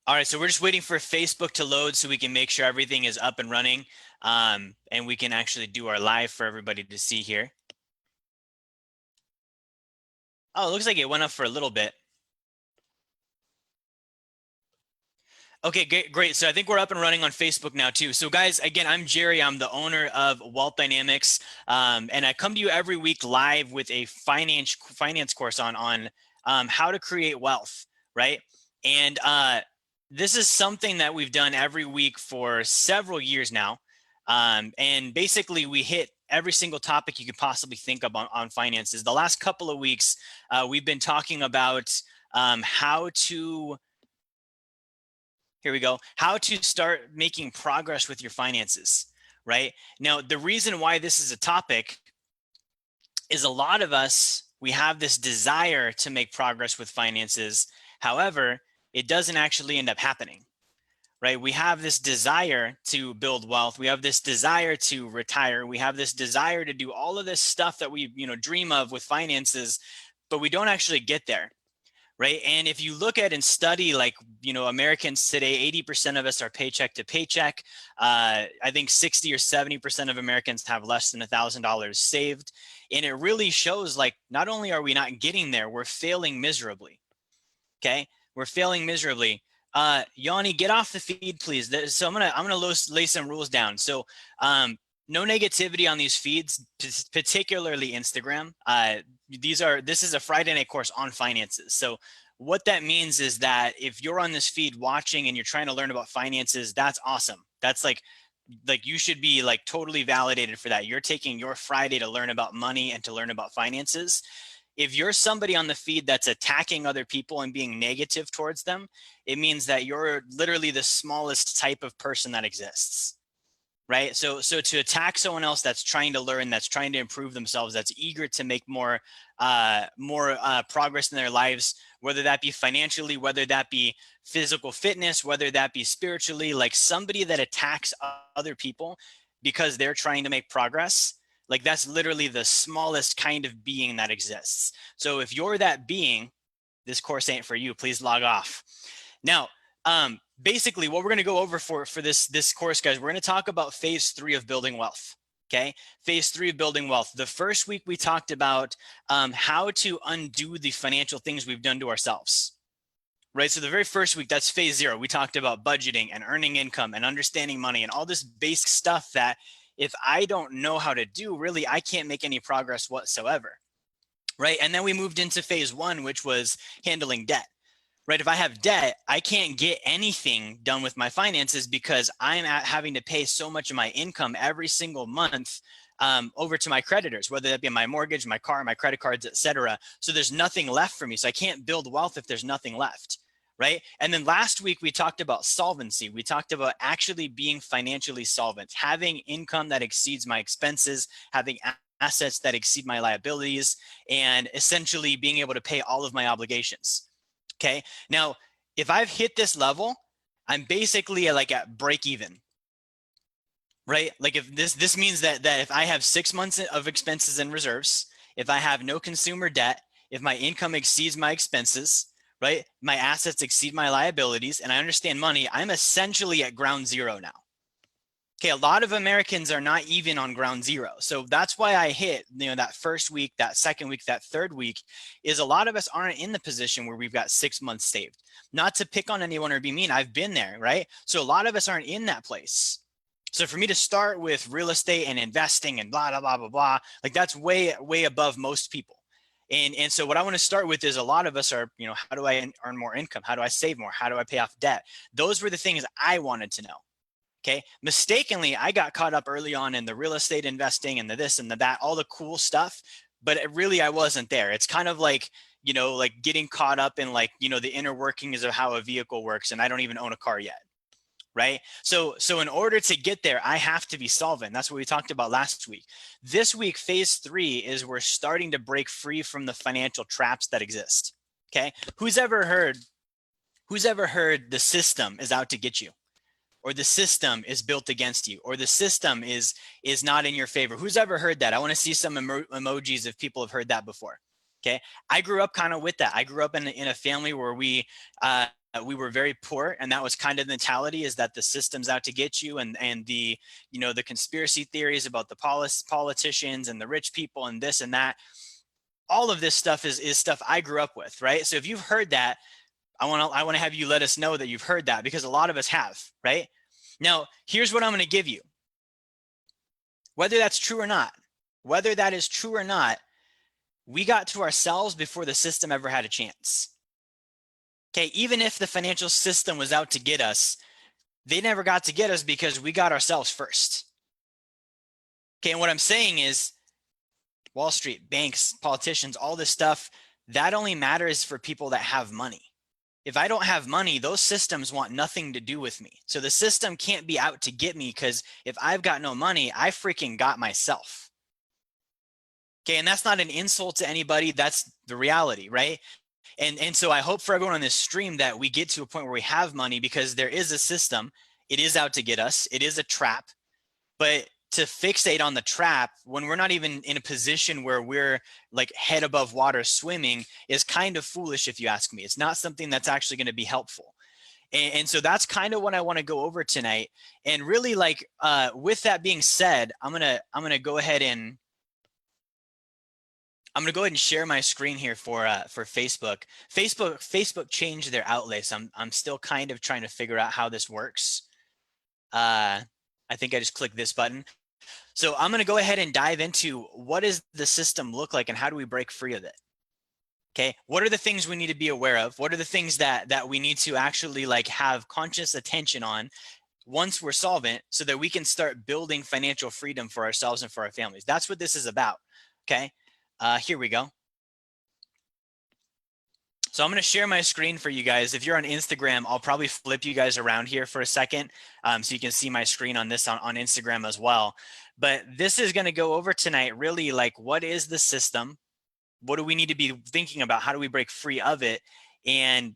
All right, so we're just waiting for Facebook to load so we can make sure everything is up and running, and we can actually do our live for everybody to see here. Oh, it looks like it went up for a little bit. Okay, great. So I think we're up and running on Facebook now too. So guys, again, I'm Jerry. I'm the owner of Wealth Dynamics, and I come to you every week live with a finance course on how to create wealth, right? And this is something that we've done every week for several years now, and basically we hit every single topic you could possibly think of on finances. The last couple of weeks, we've been talking about how to here we go. How to start making progress with your finances, right? Now, the reason why this is a topic is a lot of us, we have this desire to make progress with finances. However, it doesn't actually end up happening, right? We have this desire to build wealth. We have this desire to retire. We have this desire to do all of this stuff that we, dream of with finances, but we don't actually get there. Right. And if you look at and study, like, Americans today, 80% of us are paycheck to paycheck. I think 60 or 70% of Americans have less than $1,000 saved. And it really shows, like, not only are we not getting there, we're failing miserably. Okay. We're failing miserably. Yanni, get off the feed, please. So I'm gonna lay some rules down. So no negativity on these feeds, particularly Instagram. This is a Friday night course on finances. So what that means is that if you're on this feed watching and you're trying to learn about finances, that's awesome. That's like you should be like totally validated for that. You're taking your Friday to learn about money and to learn about finances. If you're somebody on the feed that's attacking other people and being negative towards them, it means that you're literally the smallest type of person that exists. Right. So to attack someone else that's trying to learn, that's trying to improve themselves, that's eager to make more progress in their lives, whether that be financially, whether that be physical fitness, whether that be spiritually, like somebody that attacks other people because they're trying to make progress, like that's literally the smallest kind of being that exists. So if you're that being, this course ain't for you. Please log off. Now, basically what we're going to go over for this course, guys, we're going to talk about phase 3 of building wealth. Okay. Phase 3 of building wealth. The first week we talked about how to undo the financial things we've done to ourselves. Right. So the very first week, that's phase 0. We talked about budgeting and earning income and understanding money and all this basic stuff that if I don't know how to do, really, I can't make any progress whatsoever. Right. And then we moved into phase 1, which was handling debt. Right. If I have debt, I can't get anything done with my finances because I'm having to pay so much of my income every single month over to my creditors, whether that be my mortgage, my car, my credit cards, etc. So there's nothing left for me. So I can't build wealth if there's nothing left. Right. And then last week we talked about solvency. We talked about actually being financially solvent, having income that exceeds my expenses, having assets that exceed my liabilities, and essentially being able to pay all of my obligations. Okay. Now, if I've hit this level, I'm basically like at break even, right? Like if this means that if I have 6 months of expenses and reserves, if I have no consumer debt, if my income exceeds my expenses, right? My assets exceed my liabilities, and I understand money, I'm essentially at ground zero now. Okay, a lot of Americans are not even on ground zero. So that's why I hit, that first week, that second week, that third week, is a lot of us aren't in the position where we've got 6 months saved. Not to pick on anyone or be mean, I've been there, right? So a lot of us aren't in that place. So for me to start with real estate and investing and blah, blah, blah, blah, blah, like that's way, way above most people. And so what I want to start with is a lot of us are, how do I earn more income? How do I save more? How do I pay off debt? Those were the things I wanted to know. Okay. Mistakenly, I got caught up early on in the real estate investing and the this and the that, all the cool stuff, but really I wasn't there. It's kind of like, like getting caught up in like, the inner workings of how a vehicle works. And I don't even own a car yet. Right. So in order to get there, I have to be solvent. That's what we talked about last week. This week, phase 3 is we're starting to break free from the financial traps that exist. Okay. Who's ever heard the system is out to get you? Or the system is built against you, or the system is not in your favor? Who's ever heard that? I want to see some emojis if people have heard that before. Okay. I grew up kind of with that. I grew up in a family where we were very poor, and that was kind of the mentality, is that the system's out to get you, and the, you know, the conspiracy theories about the politicians and the rich people and this and that. All of this stuff is stuff I grew up with, right? So if you've heard that, I want to have you let us know that you've heard that, because a lot of us have, right? Now, here's what I'm going to give you. Whether that's true or not, whether that is true or not, we got to ourselves before the system ever had a chance. Okay, even if the financial system was out to get us, they never got to get us because we got ourselves first. Okay, and what I'm saying is Wall Street, banks, politicians, all this stuff, that only matters for people that have money. If I don't have money, those systems want nothing to do with me. So the system can't be out to get me, because if I've got no money, I freaking got myself. Okay, and that's not an insult to anybody. That's the reality, right? And so I hope for everyone on this stream that we get to a point where we have money, because there is a system. It is out to get us. It is a trap. But to fixate on the trap when we're not even in a position where we're like head above water swimming is kind of foolish, if you ask me. It's not something that's actually going to be helpful. And so that's kind of what I want to go over tonight. And really, like, with that being said, I'm gonna go ahead and share my screen here for Facebook. Facebook changed their outlay, so I'm still kind of trying to figure out how this works. I think I just clicked this button. So I'm going to go ahead and dive into what does the system look like and how do we break free of it? Okay, what are the things we need to be aware of? What are the things that we need to actually like have conscious attention on once we're solvent, so that we can start building financial freedom for ourselves and for our families? That's what this is about. Okay, here we go. So I'm going to share my screen for you guys. If you're on Instagram, I'll probably flip you guys around here for a second, so you can see my screen on this on Instagram as well. But this is going to go over tonight really like, what is the system? What do we need to be thinking about? How do we break free of it? And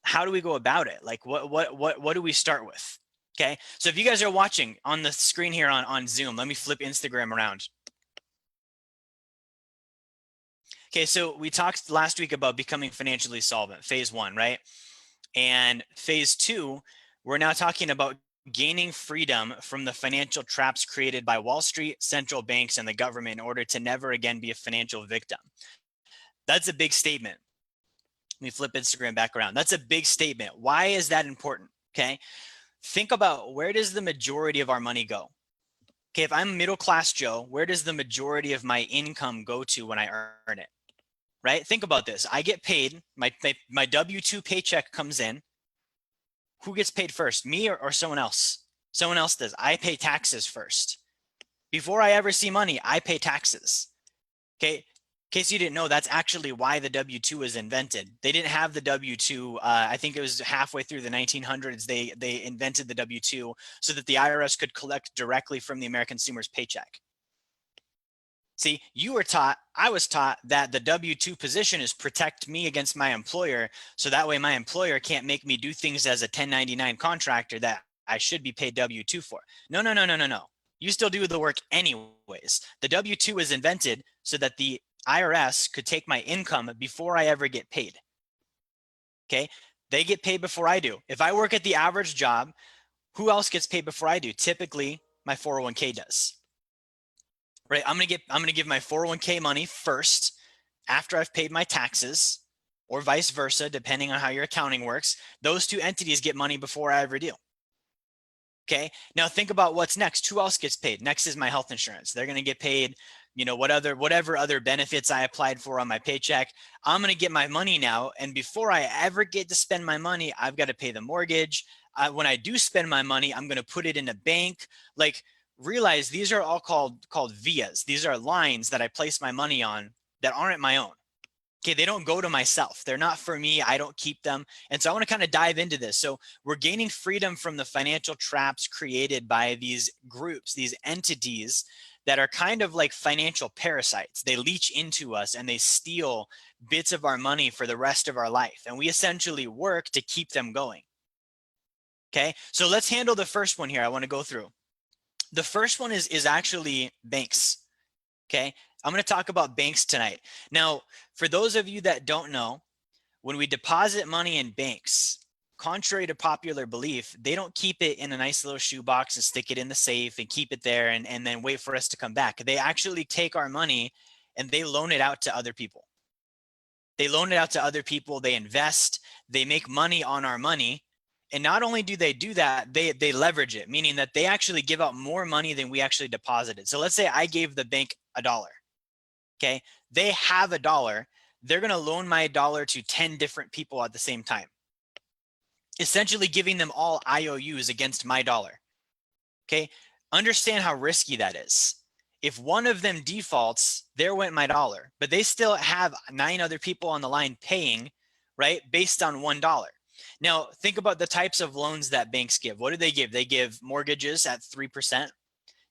how do we go about it? Like what do we start with? Okay. So if you guys are watching on the screen here on Zoom, let me flip Instagram around. Okay, so we talked last week about becoming financially solvent, phase 1, right? And phase 2, we're now talking about gaining freedom from the financial traps created by Wall Street, central banks, and the government in order to never again be a financial victim. That's a big statement. Let me flip Instagram back around. That's a big statement. Why is that important? Okay, think about, where does the majority of our money go? Okay, if I'm middle class Joe, where does the majority of my income go to when I earn it? Right? Think about this. I get paid, my W-2 paycheck comes in. Who gets paid first, me or someone else? Someone else does. I pay taxes first. Before I ever see money, I pay taxes. Okay, in case you didn't know, that's actually why the W-2 was invented. They didn't have the W-2. I think it was halfway through the 1900s, they invented the W-2 so that the IRS could collect directly from the American consumer's paycheck. See, you were taught, I was taught that the W-2 position is protect me against my employer, so that way my employer can't make me do things as a 1099 contractor that I should be paid W-2 for. No, no, no, no, no, no. You still do the work anyways. The W-2 was invented so that the IRS could take my income before I ever get paid. Okay, they get paid before I do. If I work at the average job, who else gets paid before I do? Typically, my 401k does. Right, I'm gonna give my 401k money first after I've paid my taxes, or vice versa, depending on how your accounting works. Those two entities get money before I ever do. Okay, now think about what's next. Who else gets paid? Next is my health insurance. They're gonna get paid, you know, whatever other benefits I applied for on my paycheck. I'm gonna get my money now, and before I ever get to spend my money, I've got to pay the mortgage. When I do spend my money, I'm gonna put it in a bank. Like, realize these are all called VIAs. These are lines that I place my money on that aren't my own. Okay, they don't go to myself. They're not for me. I don't keep them. And so I want to kind of dive into this. So we're gaining freedom from the financial traps created by these groups, these entities that are kind of like financial parasites. They leech into us and they steal bits of our money for the rest of our life. And we essentially work to keep them going. Okay, so let's handle the first one here I want to go through. The first one is actually banks. Okay, I'm going to talk about banks tonight. Now, for those of you that don't know, when we deposit money in banks, contrary to popular belief, they don't keep it in a nice little shoebox and stick it in the safe and keep it there and then wait for us to come back. They actually take our money and they loan it out to other people. They loan it out to other people. They invest. They make money on our money. And not only do they do that, they leverage it, meaning that they actually give out more money than we actually deposited. So let's say I gave the bank $1. Okay. They have $1. They're going to loan my $1 to 10 different people at the same time, essentially giving them all IOUs against my $1. Okay. Understand how risky that is. If one of them defaults, there went my $1, but they still have 9 other people on the line paying, right, based on $1. Now, think about the types of loans that banks give. What do they give? They give mortgages at 3%.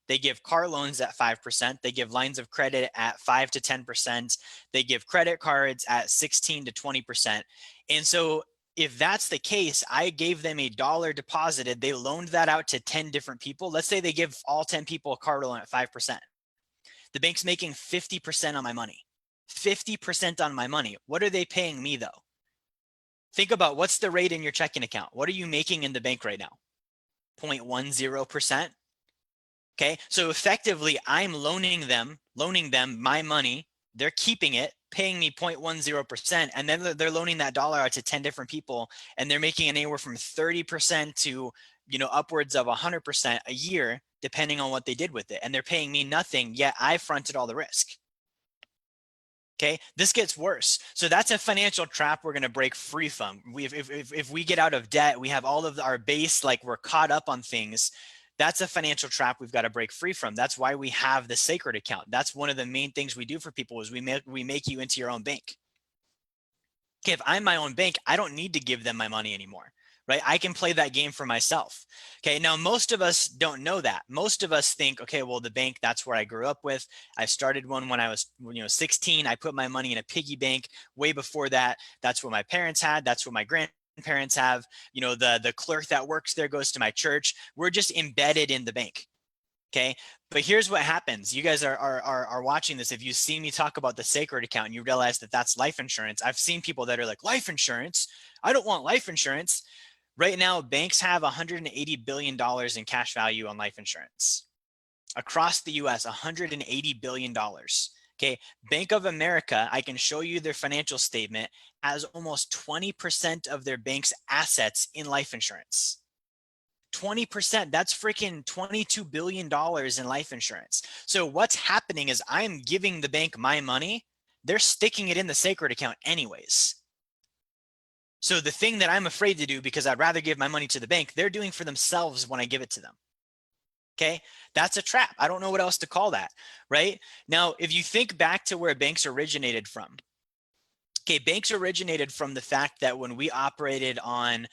They give car loans at 5%. They give lines of credit at 5 to 10%. They give credit cards at 16 to 20%. And so if that's the case, I gave them $1 deposited. They loaned that out to 10 different people. Let's say they give all 10 people a car loan at 5%. The bank's making 50% on my money. 50% on my money. What are they paying me though? Think about what's the rate in your checking account. What are you making in the bank right now? 0.10%. Okay, so effectively I'm loaning them my money. They're keeping it, paying me 0.10%, and then they're loaning that $1 out to 10 different people, and they're making anywhere from 30% to upwards of 100% a year, depending on what they did with it. And they're paying me nothing, yet I fronted all the risk. Okay, this gets worse. So that's a financial trap we're going to break free from. If we get out of debt, we have all of our base, like we're caught up on things. That's a financial trap we've got to break free from. That's why we have the sacred account. That's one of the main things we do for people is we make you into your own bank. Okay, if I'm my own bank, I don't need to give them my money anymore, right? I can play that game for myself. Okay, now most of us don't know that. Most of us think, okay, well, the bank, that's where I grew up with. I started one when I was 16. I put my money in a piggy bank. Way before that, that's what my parents had. That's what my grandparents have. The clerk that works there goes to my church. We're just embedded in the bank. Okay, but here's what happens. You guys are watching this. If you see me talk about the sacred account and you realize that that's life insurance, I've seen people that are like, life insurance? I don't want life insurance. Right now, banks have $180 billion in cash value on life insurance. Across the US, $180 billion. Okay, Bank of America, I can show you their financial statement, has almost 20% of their bank's assets in life insurance. 20%, that's freaking $22 billion in life insurance. So what's happening is I'm giving the bank my money. They're sticking it in the sacred account anyways. So the thing that I'm afraid to do, because I'd rather give my money to the bank, they're doing for themselves when I give it to them. Okay, that's a trap. I don't know what else to call that, right? Now, if you think back to where banks originated from, okay, banks originated from the fact that when we operated on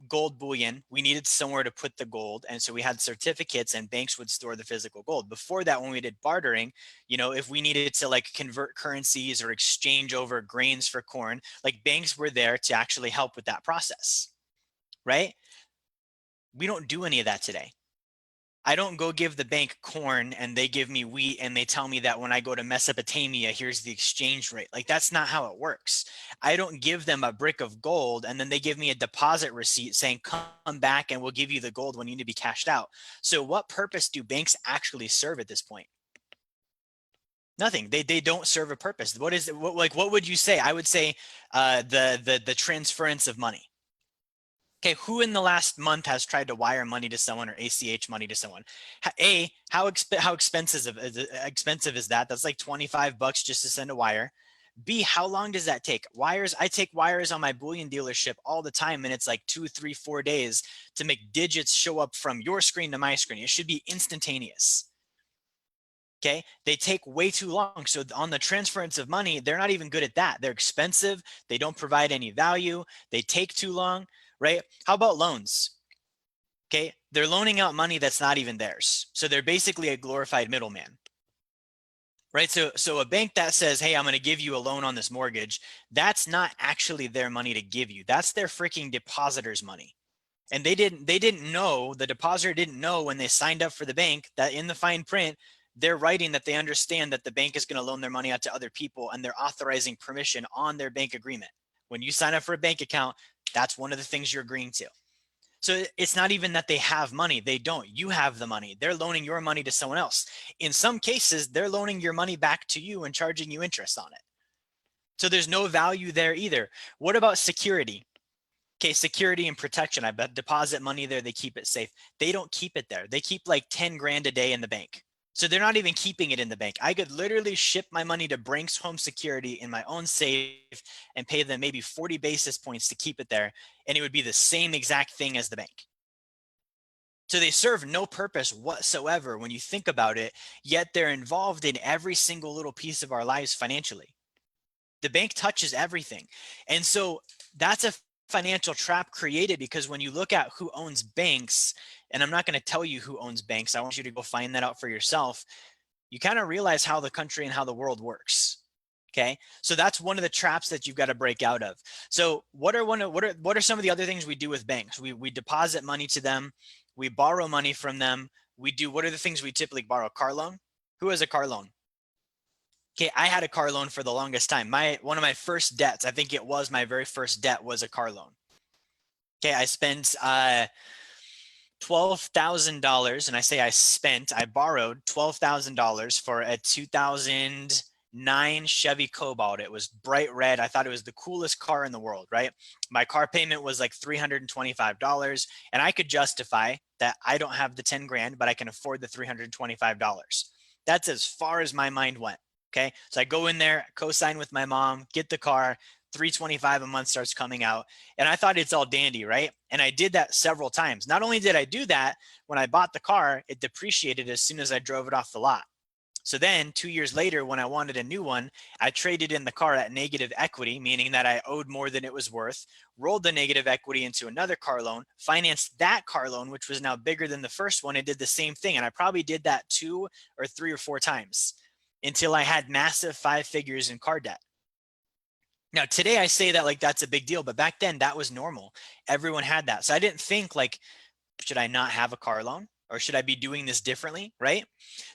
gold bullion, we needed somewhere to put the gold. And so we had certificates and banks would store the physical gold. Before that, when we did bartering, if we needed to like convert currencies or exchange over grains for corn, like banks were there to actually help with that process, right? We don't do any of that today. I don't go give the bank corn and they give me wheat and they tell me that when I go to Mesopotamia, here's the exchange rate. Like that's not how it works. I don't give them a brick of gold and then they give me a deposit receipt saying come back and we'll give you the gold when you need to be cashed out. So what purpose do banks actually serve at this point? Nothing. They don't serve a purpose. What is it? What would you say? I would say the transference of money. Okay, who in the last month has tried to wire money to someone or ACH money to someone? How expensive is that? That's like $25 just to send a wire. B, how long does that take? Wires, I take wires on my bullion dealership all the time, and it's like 2, 3, 4 days to make digits show up from your screen to my screen. It should be instantaneous. Okay, they take way too long. So on the transference of money, they're not even good at that. They're expensive. They don't provide any value. They take too long, right? How about loans? Okay, they're loaning out money that's not even theirs. So they're basically a glorified middleman, right? So a bank that says, hey, I'm going to give you a loan on this mortgage, that's not actually their money to give you. That's their freaking depositor's money. And they didn't know, the depositor didn't know when they signed up for the bank that in the fine print, they're writing that they understand that the bank is going to loan their money out to other people, and they're authorizing permission on their bank agreement. When you sign up for a bank account, that's one of the things you're agreeing to. So it's not even that they have money. They don't. You have the money. They're loaning your money to someone else. In some cases, they're loaning your money back to you and charging you interest on it. So there's no value there either. What about security? Okay, security and protection. I bet deposit money there, they keep it safe. They don't keep it there. They keep like 10 grand a day in the bank. So they're not even keeping it in the bank. I could literally ship my money to Brink's Home Security in my own safe and pay them maybe 40 basis points to keep it there, and it would be the same exact thing as the bank. So they serve no purpose whatsoever when you think about it, yet they're involved in every single little piece of our lives financially. The bank touches everything. And so that's a financial trap created, because when you look at who owns banks, and I'm not going to tell you who owns banks, I want you to go find that out for yourself, you kind of realize how the country and how the world works. Okay, so that's one of the traps that you've got to break out of. So what are some of the other things we do with banks? We deposit money to them, we borrow money from them. What are the things we typically borrow? Car loan. Who has a car loan? Okay, I had a car loan for the longest time. One of my first debts, I think it was my very first debt, was a car loan. Okay, I spent $12,000, and I borrowed $12,000 for a 2009 Chevy Cobalt. It was bright red. I thought it was the coolest car in the world, right? My car payment was like $325, and I could justify that I don't have the 10 grand, but I can afford the $325. That's as far as my mind went. Okay, so I go in there, co-sign with my mom, get the car, $325 a month starts coming out, and I thought it's all dandy, right? And I did that several times. Not only did I do that, when I bought the car, it depreciated as soon as I drove it off the lot. So then 2 years later, when I wanted a new one, I traded in the car at negative equity, meaning that I owed more than it was worth, rolled the negative equity into another car loan, financed that car loan, which was now bigger than the first one, and did the same thing. And I probably did that 2 or 3 or 4 times until I had massive 5 figures in car debt. Now, today I say that like that's a big deal, but back then that was normal. Everyone had that. So I didn't think like, should I not have a car loan, or should I be doing this differently, right?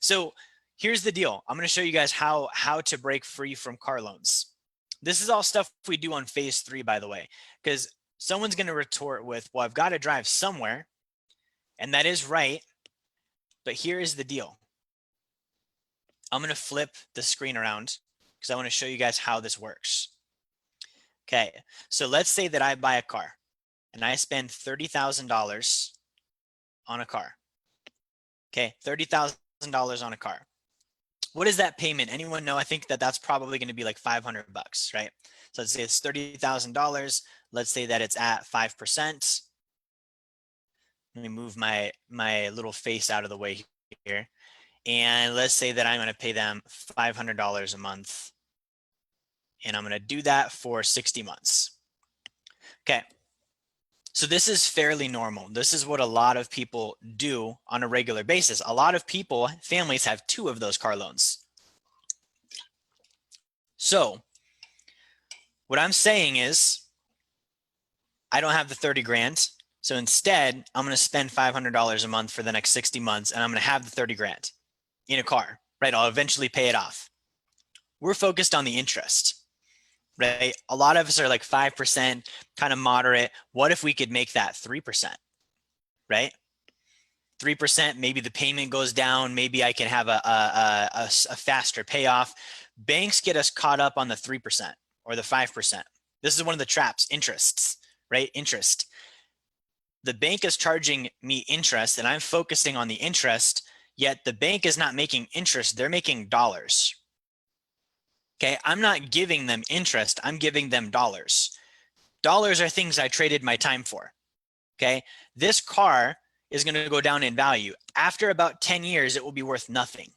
So here's the deal. I'm going to show you guys how to break free from car loans. This is all stuff we do on phase 3, by the way, because someone's going to retort with, well, I've got to drive somewhere, and that is right, but here is the deal. I'm going to flip the screen around because I want to show you guys how this works. Okay, so let's say that I buy a car and I spend $30,000 on a car. Okay, $30,000 on a car. What is that payment? Anyone know? I think that that's probably going to be like $500, right? So let's say it's $30,000. Let's say that it's at 5%. Let me move my little face out of the way here. And let's say that I'm going to pay them $500 a month. And I'm going to do that for 60 months. Okay. So this is fairly normal. This is what a lot of people do on a regular basis. A lot of people, families, have 2 of those car loans. So what I'm saying is I don't have the 30 grand. So instead, I'm going to spend $500 a month for the next 60 months, and I'm going to have the 30 grand in a car, right? I'll eventually pay it off. We're focused on the interest, right? A lot of us are like 5%, kind of moderate. What if we could make that 3%, right? 3%, maybe the payment goes down. Maybe I can have a faster payoff. Banks get us caught up on the 3% or the 5%. This is one of the traps, interests, right? Interest. The bank is charging me interest, and I'm focusing on the interest, yet the bank is not making interest. They're making dollars. Okay, I'm not giving them interest. I'm giving them dollars. Dollars are things I traded my time for. Okay, this car is going to go down in value. After about 10 years, it will be worth nothing.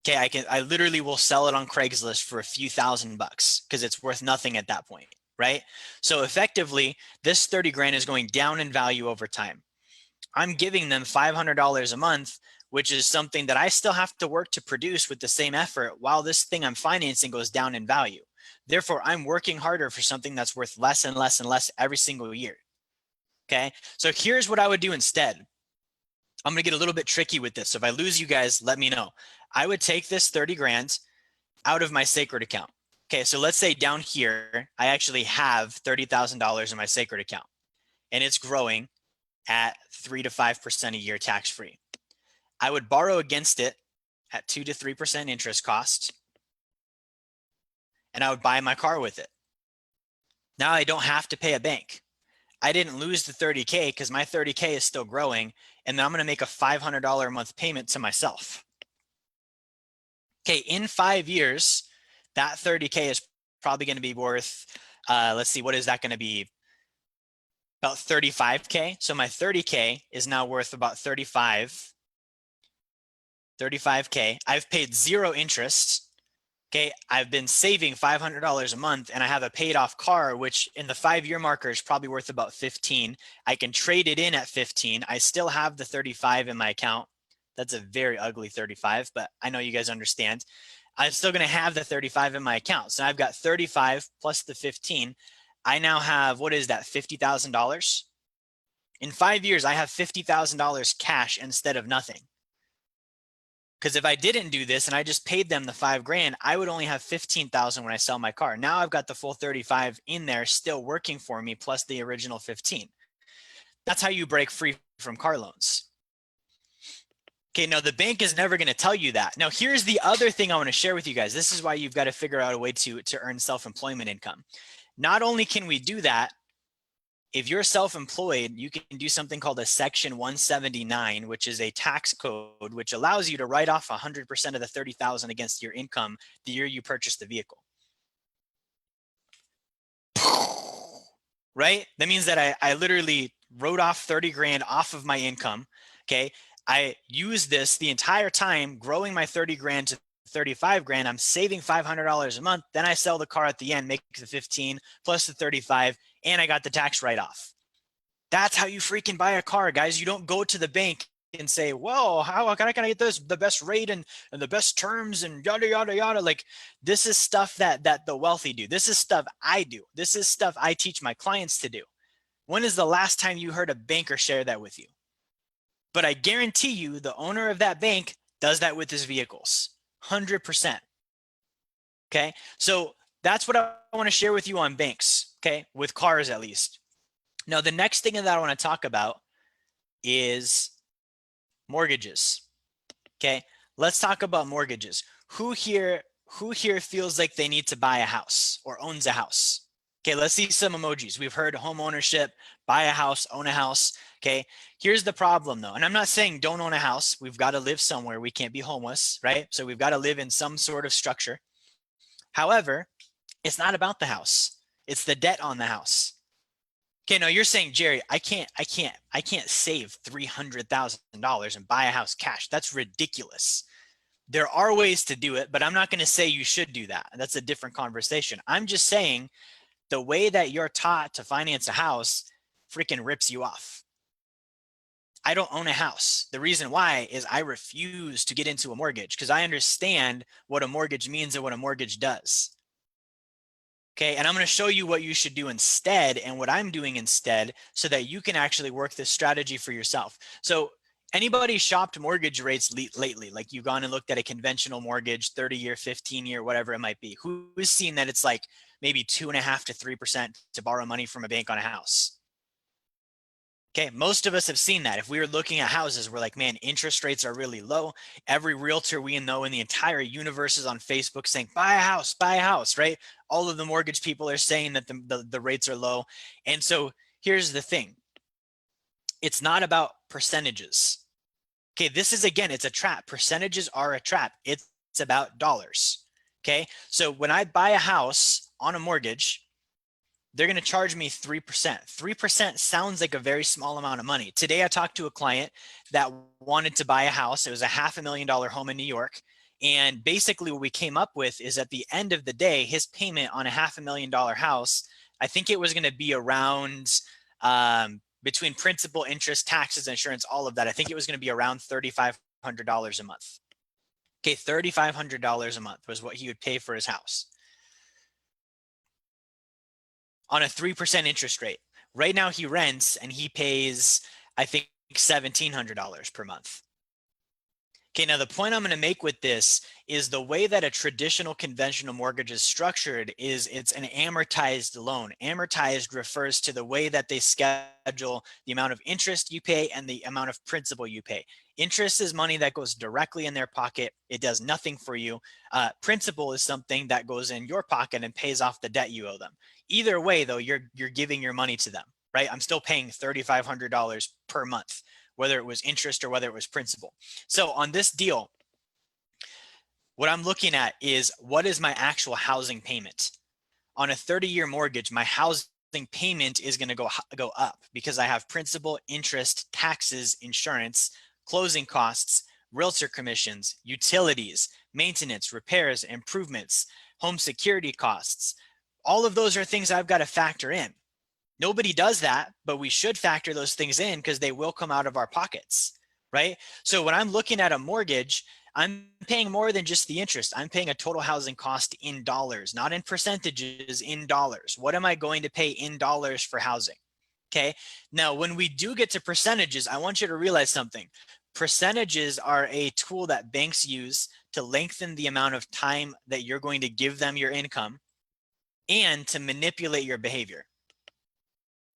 Okay, I literally will sell it on Craigslist for a few $1,000 because it's worth nothing at that point, right? So effectively, this 30 grand is going down in value over time. I'm giving them $500 a month, which is something that I still have to work to produce with the same effort while this thing I'm financing goes down in value. Therefore, I'm working harder for something that's worth less and less and less every single year. Okay, so here's what I would do instead. I'm going to get a little bit tricky with this. So if I lose you guys, let me know. I would take this 30 grand out of my sacred account. Okay, so let's say down here, I actually have $30,000 in my sacred account and it's growing at 3 to 5% a year tax free. I would borrow against it at 2 to 3% interest cost, and I would buy my car with it. Now I don't have to pay a bank. I didn't lose the 30K because my 30K is still growing, and then I'm going to make a $500 a month payment to myself. Okay, in 5 years, that 30K is probably going to be worth, let's see, what is that going to be? About 35K. So my 30K is now worth about 35K. I've paid zero interest. Okay, I've been saving $500 a month and I have a paid off car, which in the 5-year marker is probably worth about 15. I can trade it in at 15. I still have the 35 in my account. That's a very ugly 35, but I know you guys understand. I'm still going to have the 35 in my account. So I've got 35 plus the 15. I now have, what is that, $50,000? In 5 years, I have $50,000 cash instead of nothing. Because if I didn't do this and I just paid them the 5 grand, I would only have 15,000 when I sell my car. Now I've got the full 35 in there still working for me plus the original 15. That's how you break free from car loans. Okay, now the bank is never going to tell you that. Now here's the other thing I want to share with you guys. This is why you've got to figure out a way to earn self-employment income. Not only can we do that, if you're self-employed, you can do something called a Section 179, which is a tax code, which allows you to write off 100% of the 30,000 against your income the year you purchase the vehicle. Right? That means that I literally wrote off 30 grand off of my income. Okay. I use this the entire time, growing my 30 grand to 35 grand. I'm saving $500 a month. Then I sell the car at the end, make the 15 plus the 35, and I got the tax write-off. That's how you freaking buy a car, guys. You don't go to the bank and say, whoa, how can I get this, the best rate and the best terms and yada, yada, yada. Like, this is stuff that the wealthy do. This is stuff I do. This is stuff I teach my clients to do. When is the last time you heard a banker share that with you? But I guarantee you the owner of that bank does that with his vehicles, 100%. Okay, so that's what I want to share with you on banks, okay, with cars at least. Now, the next thing that I want to talk about is mortgages. Okay, let's talk about mortgages. Who here feels like they need to buy a house or owns a house? Okay, let's see some emojis. We've heard home ownership, buy a house, own a house. Okay, here's the problem though. And I'm not saying don't own a house. We've got to live somewhere. We can't be homeless, right? So we've got to live in some sort of structure. However, it's not about the house. It's the debt on the house. Okay, now you're saying, Jerry, I can't save $300,000 and buy a house cash. That's ridiculous. There are ways to do it, but I'm not going to say you should do that. That's a different conversation. I'm just saying the way that you're taught to finance a house freaking rips you off. I don't own a house. The reason why is I refuse to get into a mortgage because I understand what a mortgage means and what a mortgage does. Okay, and I'm going to show you what you should do instead and what I'm doing instead so that you can actually work this strategy for yourself. So anybody shopped mortgage rates lately? Like you've gone and looked at a conventional mortgage, 30-year, 15-year, whatever it might be. Who's seen that it's like maybe 2.5% to 3% to borrow money from a bank on a house? Okay, most of us have seen that. If we were looking at houses, we're like, man, interest rates are really low. Every realtor we know in the entire universe is on Facebook saying, buy a house, right? All of the mortgage people are saying that the rates are low. And so here's the thing. It's not about percentages. Okay, this is, again, it's a trap. Percentages are a trap. It's about dollars. Okay, so when I buy a house on a mortgage, they're going to charge me 3%. 3% sounds like a very small amount of money. Today, I talked to a client that wanted to buy a house. It was a $500,000 home in New York. And basically what we came up with is at the end of the day, his payment on a $500,000 house, I think it was going to be around between principal, interest, taxes, insurance, all of that. I think it was going to be around $3,500 a month. Okay, $3,500 a month was what he would pay for his house on a 3% interest rate. Right now he rents and he pays, I think, $1,700 per month. Okay, now the point I'm going to make with this is the way that a traditional conventional mortgage is structured is it's an amortized loan. Amortized refers to the way that they schedule the amount of interest you pay and the amount of principal you pay. Interest is money that goes directly in their pocket. It does nothing for you. Principal is something that goes in your pocket and pays off the debt you owe them. Either way, though, you're giving your money to them, right? I'm still paying $3,500 per month, whether it was interest or whether it was principal. So on this deal, what I'm looking at is what is my actual housing payment? On a 30-year mortgage, my housing payment is going to go up because I have principal, interest, taxes, insurance, closing costs, realtor commissions, utilities, maintenance, repairs, improvements, home security costs. All of those are things I've got to factor in. Nobody does that, but we should factor those things in because they will come out of our pockets, right? So when I'm looking at a mortgage, I'm paying more than just the interest. I'm paying a total housing cost in dollars, not in percentages, in dollars. What am I going to pay in dollars for housing? Okay. Now, when we do get to percentages, I want you to realize something. Percentages are a tool that banks use to lengthen the amount of time that you're going to give them your income and to manipulate your behavior.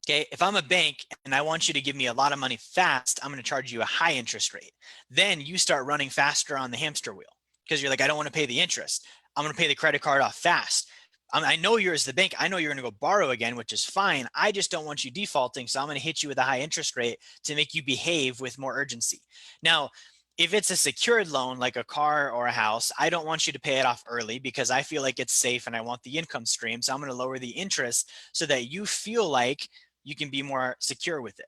Okay, if I'm a bank and I want you to give me a lot of money fast, I'm going to charge you a high interest rate. Then you start running faster on the hamster wheel because you're like, I don't want to pay the interest. I'm going to pay the credit card off fast. I know you're as the bank, I know you're going to go borrow again, which is fine. I just don't want you defaulting. So I'm going to hit you with a high interest rate to make you behave with more urgency. Now, if it's a secured loan like a car or a house, I don't want you to pay it off early because I feel like it's safe and I want the income stream. So I'm going to lower the interest so that you feel like you can be more secure with it.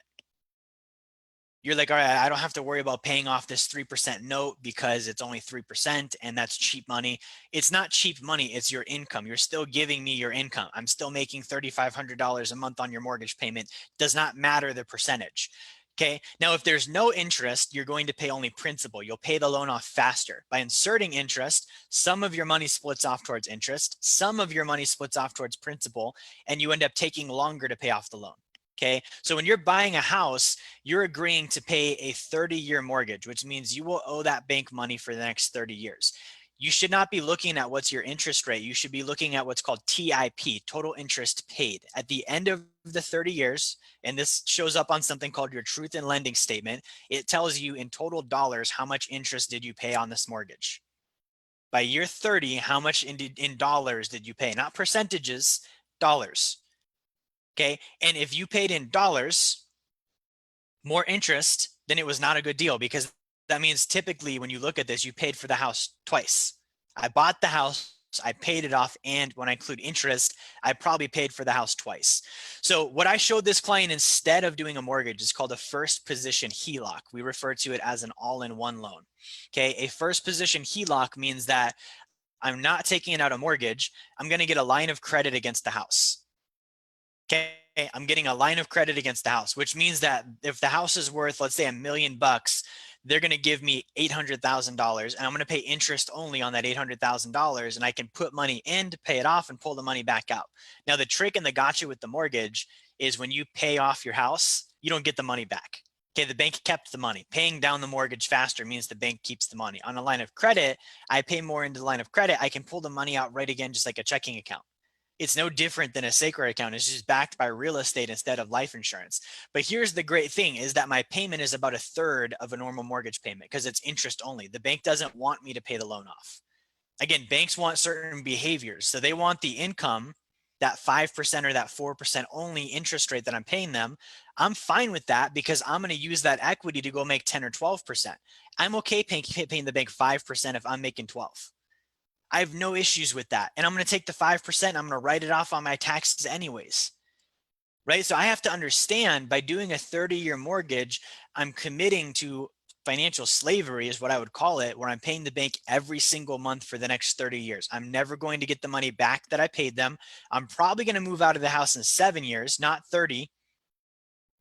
You're like, all right, I don't have to worry about paying off this 3% note because it's only 3% and that's cheap money. It's not cheap money, it's your income. You're still giving me your income. I'm still making $3,500 a month on your mortgage payment. Does not matter the percentage. Okay. Now, if there's no interest, you're going to pay only principal. You'll pay the loan off faster. By inserting interest, some of your money splits off towards interest, some of your money splits off towards principal, and you end up taking longer to pay off the loan. Okay. So when you're buying a house, you're agreeing to pay a 30-year mortgage, which means you will owe that bank money for the next 30 years. You should not be looking at what's your interest rate. You should be looking at what's called TIP, total interest paid. At the end of the 30 years, and this shows up on something called your truth in lending statement, it tells you in total dollars, how much interest did you pay on this mortgage? By year 30, how much in dollars did you pay? Not percentages, dollars. Okay. And if you paid in dollars more interest, then it was not a good deal because that means typically when you look at this, you paid for the house twice. I bought the house, I paid it off, and when I include interest, I probably paid for the house twice. So what I showed this client instead of doing a mortgage is called a first position Heloc. We refer to it as an all-in-one loan. Okay. A first position Heloc means that I'm not taking out a mortgage. I'm going to get a line of credit against the house. Okay, I'm getting a line of credit against the house, which means that if the house is worth, let's say, $1 million, they're going to give me $800,000 and I'm going to pay interest only on that $800,000 and I can put money in to pay it off and pull the money back out. Now, the trick and the gotcha with the mortgage is when you pay off your house, you don't get the money back. Okay, the bank kept the money. Paying down the mortgage faster means the bank keeps the money. On a line of credit, I pay more into the line of credit. I can pull the money out right again, just like a checking account. It's no different than a sacred account. It's just backed by real estate instead of life insurance. But here's the great thing is that my payment is about a third of a normal mortgage payment because it's interest only. The bank doesn't want me to pay the loan off. Again, banks want certain behaviors. So they want the income, that 5% or that 4% only interest rate that I'm paying them. I'm fine with that because I'm going to use that equity to go make 10 or 12%. I'm okay paying the bank 5% if I'm making 12. I have no issues with that. And I'm going to take the 5%. I'm going to write it off on my taxes anyways, right? So I have to understand by doing a 30-year mortgage, I'm committing to financial slavery is what I would call it, where I'm paying the bank every single month for the next 30 years. I'm never going to get the money back that I paid them. I'm probably going to move out of the house in 7 years, not 30.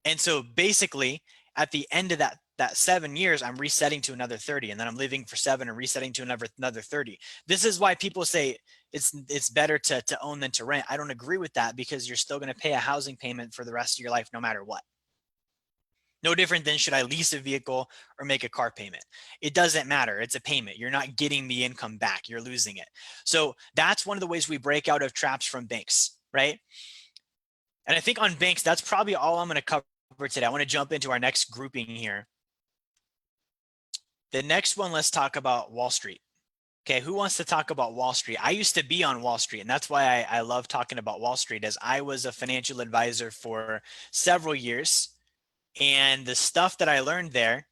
And so basically at the end of that 7 years, I'm resetting to another 30, and then I'm living for 7 and resetting to another 30. This is why people say it's better to own than to rent. I don't agree with that because you're still going to pay a housing payment for the rest of your life, no matter what. No different than should I lease a vehicle or make a car payment. It doesn't matter. It's a payment. You're not getting the income back. You're losing it. So that's one of the ways we break out of traps from banks, right? And I think on banks, that's probably all I'm going to cover today. I want to jump into our next grouping here. The next one, let's talk about Wall Street. Okay, who wants to talk about Wall Street? I used to be on Wall Street, and that's why I love talking about Wall Street, as I was a financial advisor for several years. And the stuff that I learned there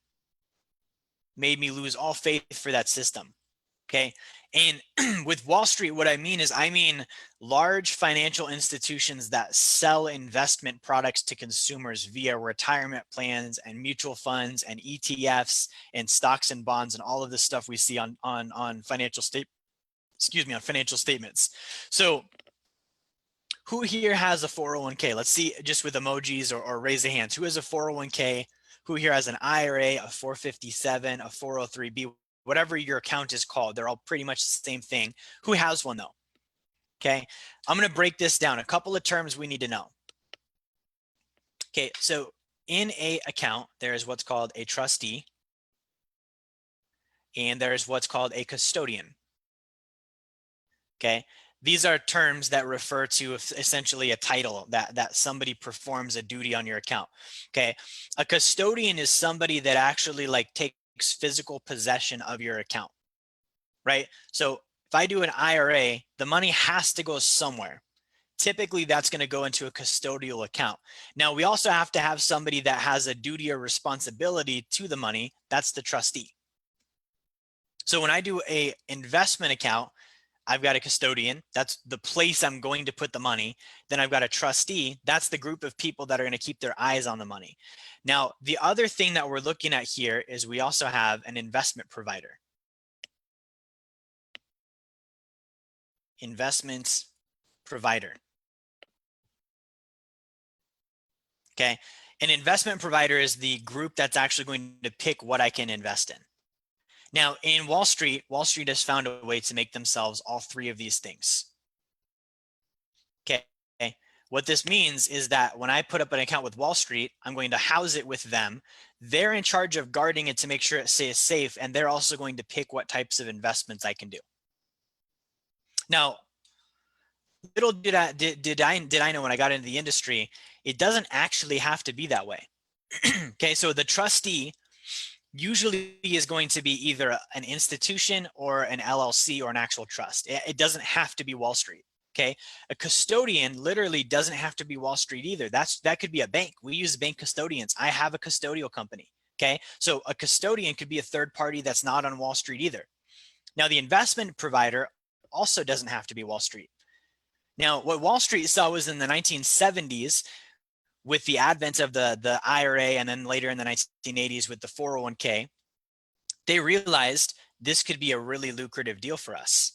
made me lose all faith for that system. Okay. And with Wall Street, what I mean is large financial institutions that sell investment products to consumers via retirement plans and mutual funds and ETFs and stocks and bonds and all of this stuff we see on financial on financial statements. So who here has a 401k? Let's see, just with emojis or raise the hands. Who has a 401k? Who here has an IRA, a 457, a 403b, whatever your account is called? They're all pretty much the same thing. Who has one though? Okay, I'm going to break this down. A couple of terms we need to know. Okay, so in a account, there is what's called a trustee, and there's what's called a custodian. Okay, these are terms that refer to essentially a title that somebody performs a duty on your account. Okay, a custodian is somebody that actually like takes physical possession of your account, right? So if I do an IRA, the money has to go somewhere. Typically, that's going to go into a custodial account. Now, we also have to have somebody that has a duty or responsibility to the money. That's the trustee. So when I do a investment account, I've got a custodian. That's the place I'm going to put the money. Then I've got a trustee. That's the group of people that are going to keep their eyes on the money. Now, the other thing that we're looking at here is we also have an investment provider. Investment provider. Okay. An investment provider is the group that's actually going to pick what I can invest in. Now, in Wall Street has found a way to make themselves all three of these things. Okay. What this means is that when I put up an account with Wall Street, I'm going to house it with them. They're in charge of guarding it to make sure it stays safe, and they're also going to pick what types of investments I can do. Now, little did I know when I got into the industry, it doesn't actually have to be that way. Okay, so the trustee usually is going to be either an institution or an LLC or an actual trust. It doesn't have to be Wall Street. Okay, a custodian literally doesn't have to be Wall Street either. That could be a bank. We use bank custodians. I have a custodial company. Okay, so a custodian could be a third party that's not on Wall Street either. Now, the investment provider also doesn't have to be Wall Street. Now, what Wall Street saw was in the 1970s, with the advent of the IRA, and then later in the 1980s with the 401k, they realized this could be a really lucrative deal for us.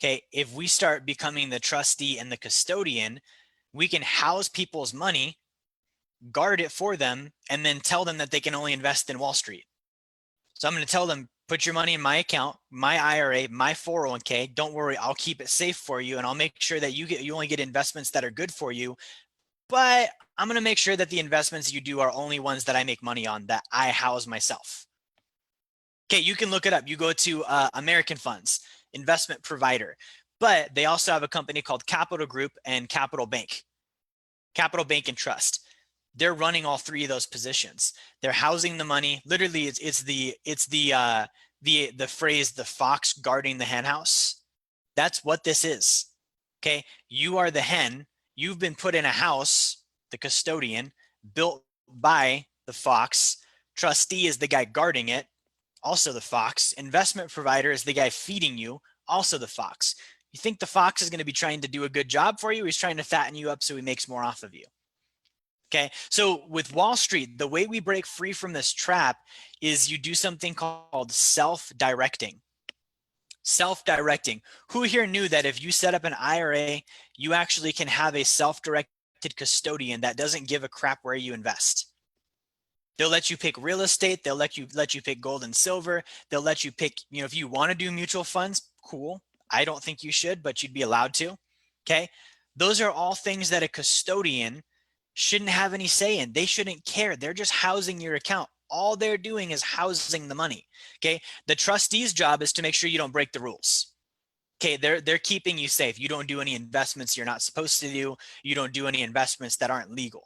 Okay, if we start becoming the trustee and the custodian, we can house people's money, guard it for them, and then tell them that they can only invest in Wall Street. So I'm going to tell them, put your money in my account, my IRA, my 401k. Don't worry, I'll keep it safe for you, and I'll make sure that you only get investments that are good for you. But I'm going to make sure that the investments you do are only ones that I make money on, that I house myself. Okay, you can look it up. You go to American Funds, investment provider, but they also have a company called Capital Group and Capital Bank and Trust. They're running all three of those positions. They're housing the money. Literally, it's the phrase, the fox guarding the hen house. That's what this is. Okay, you are the hen. You've been put in a house, the custodian, built by the fox. Trustee is the guy guarding it, also the fox. Investment provider is the guy feeding you, also the fox. You think the fox is going to be trying to do a good job for you? He's trying to fatten you up so he makes more off of you. Okay, so with Wall Street, the way we break free from this trap is you do something called self-directing. Self-directing. Who here knew that if you set up an IRA, you actually can have a self-directed custodian that doesn't give a crap where you invest? They'll let you pick real estate. They'll let you pick gold and silver. They'll let you pick, if you want to do mutual funds, cool. I don't think you should, but you'd be allowed to. Okay. Those are all things that a custodian shouldn't have any say in. They shouldn't care. They're just housing your account. All they're doing is housing the money. Okay. The trustee's job is to make sure you don't break the rules. Okay. They're keeping you safe. You don't do any investments you're not supposed to do. You don't do any investments that aren't legal.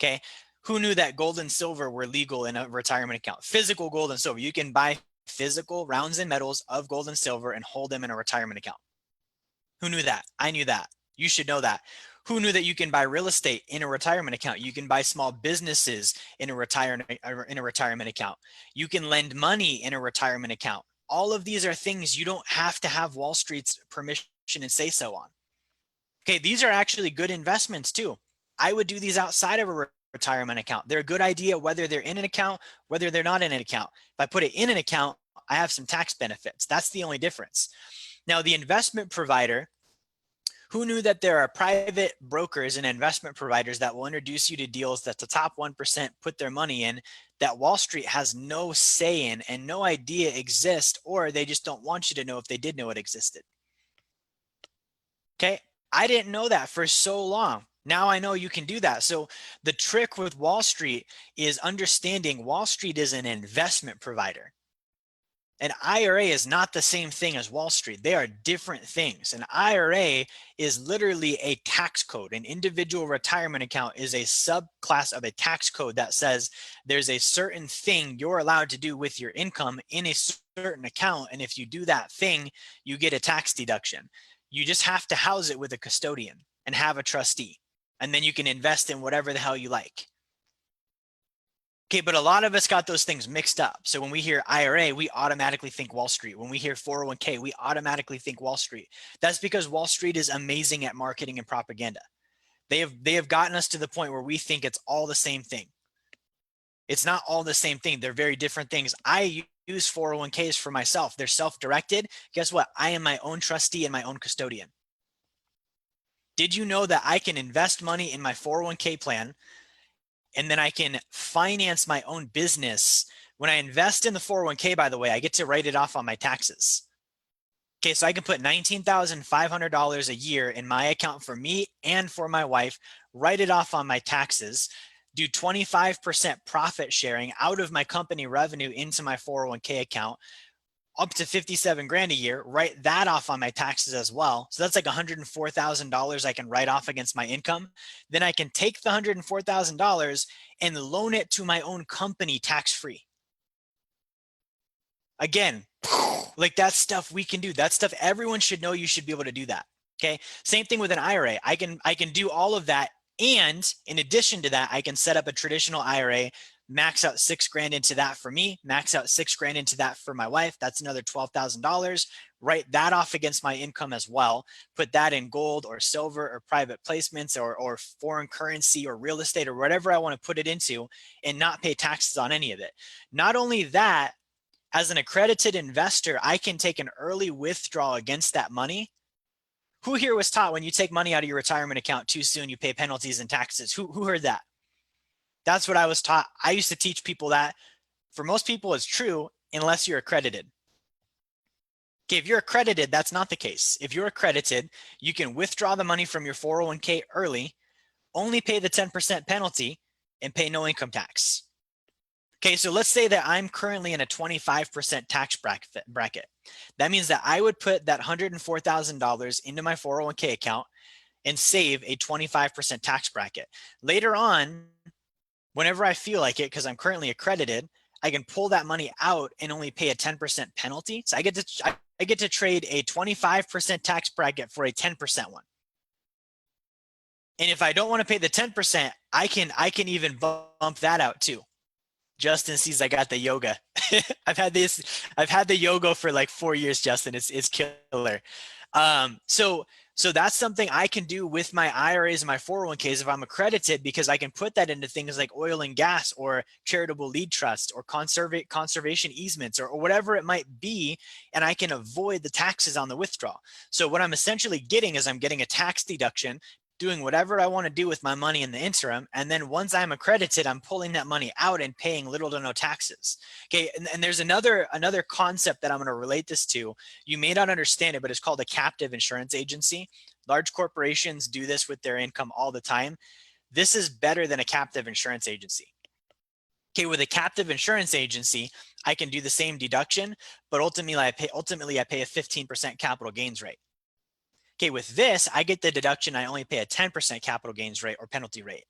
Okay. Who knew that gold and silver were legal in a retirement account? Physical gold and silver. You can buy physical rounds and metals of gold and silver and hold them in a retirement account. Who knew that? I knew that. You should know that. Who knew that you can buy real estate in a retirement account? You can buy small businesses in a retirement account. You can lend money in a retirement account. All of these are things you don't have to have Wall Street's permission and say so on. Okay, these are actually good investments too. I would do these outside of a retirement account. They're a good idea whether they're in an account, whether they're not in an account. If I put it in an account, I have some tax benefits. That's the only difference. Now, the investment provider, who knew that there are private brokers and investment providers that will introduce you to deals that the top 1% put their money in, that Wall Street has no say in and no idea exist, or they just don't want you to know if they did know it existed? Okay, I didn't know that for so long. Now I know you can do that. So the trick with Wall Street is understanding Wall Street is an investment provider. An IRA is not the same thing as Wall Street. They are different things. An IRA is literally a tax code. An individual retirement account is a subclass of a tax code that says there's a certain thing you're allowed to do with your income in a certain account. And if you do that thing, you get a tax deduction. You just have to house it with a custodian and have a trustee. And then you can invest in whatever the hell you like. Okay, but a lot of us got those things mixed up. So when we hear IRA, we automatically think Wall Street. When we hear 401k, we automatically think Wall Street. That's because Wall Street is amazing at marketing and propaganda. They have gotten us to the point where we think it's all the same thing. It's not all the same thing. They're very different things. I use 401ks for myself. They're self-directed. Guess what? I am my own trustee and my own custodian. Did you know that I can invest money in my 401k plan and then I can finance my own business? When I invest in the 401k, by the way, I get to write it off on my taxes. Okay, so I can put $19,500 a year in my account for me and for my wife, write it off on my taxes, do 25% profit sharing out of my company revenue into my 401k account, up to 57 grand a year, write that off on my taxes as well. So that's like $104,000 I can write off against my income. Then I can take the $104,000 and loan it to my own company tax-free. Again, like that stuff we can do. That stuff everyone should know. You should be able to do that. Okay. Same thing with an IRA. I can do all of that. And in addition to that, I can set up a traditional IRA, max out 6 grand into that for me, max out 6 grand into that for my wife. That's another $12,000. Write that off against my income as well. Put that in gold or silver or private placements or foreign currency or real estate or whatever I want to put it into, and not pay taxes on any of it. Not only that, as an accredited investor, I can take an early withdrawal against that money. Who here was taught when you take money out of your retirement account too soon, you pay penalties and taxes? Who heard that? That's what I was taught. I used to teach people that. For most people, it's true unless you're accredited. Okay, if you're accredited, that's not the case. If you're accredited, you can withdraw the money from your 401k early, only pay the 10% penalty, and pay no income tax. Okay, so let's say that I'm currently in a 25% tax bracket. That means that I would put that $104,000 into my 401k account and save a 25% tax bracket. Later on, whenever I feel like it, because I'm currently accredited, I can pull that money out and only pay a 10% penalty. So I get to trade a 25% tax bracket for a 10% one. And if I don't want to pay the 10%, I can even bump that out too. Justin sees I got the yoga. I've had the yoga for like 4 years, Justin. It's killer. So that's something I can do with my IRAs and my 401ks if I'm accredited, because I can put that into things like oil and gas or charitable lead trust or conservation easements or whatever it might be, and I can avoid the taxes on the withdrawal. So what I'm essentially getting is I'm getting a tax deduction, doing whatever I want to do with my money in the interim. And then once I'm accredited, I'm pulling that money out and paying little to no taxes. Okay. And there's another concept that I'm going to relate this to. You may not understand it, but it's called a captive insurance agency. Large corporations do this with their income all the time. This is better than a captive insurance agency. Okay, with a captive insurance agency, I can do the same deduction, but ultimately I pay a 15% capital gains rate. Okay, with this, I get the deduction, I only pay a 10% capital gains rate or penalty rate.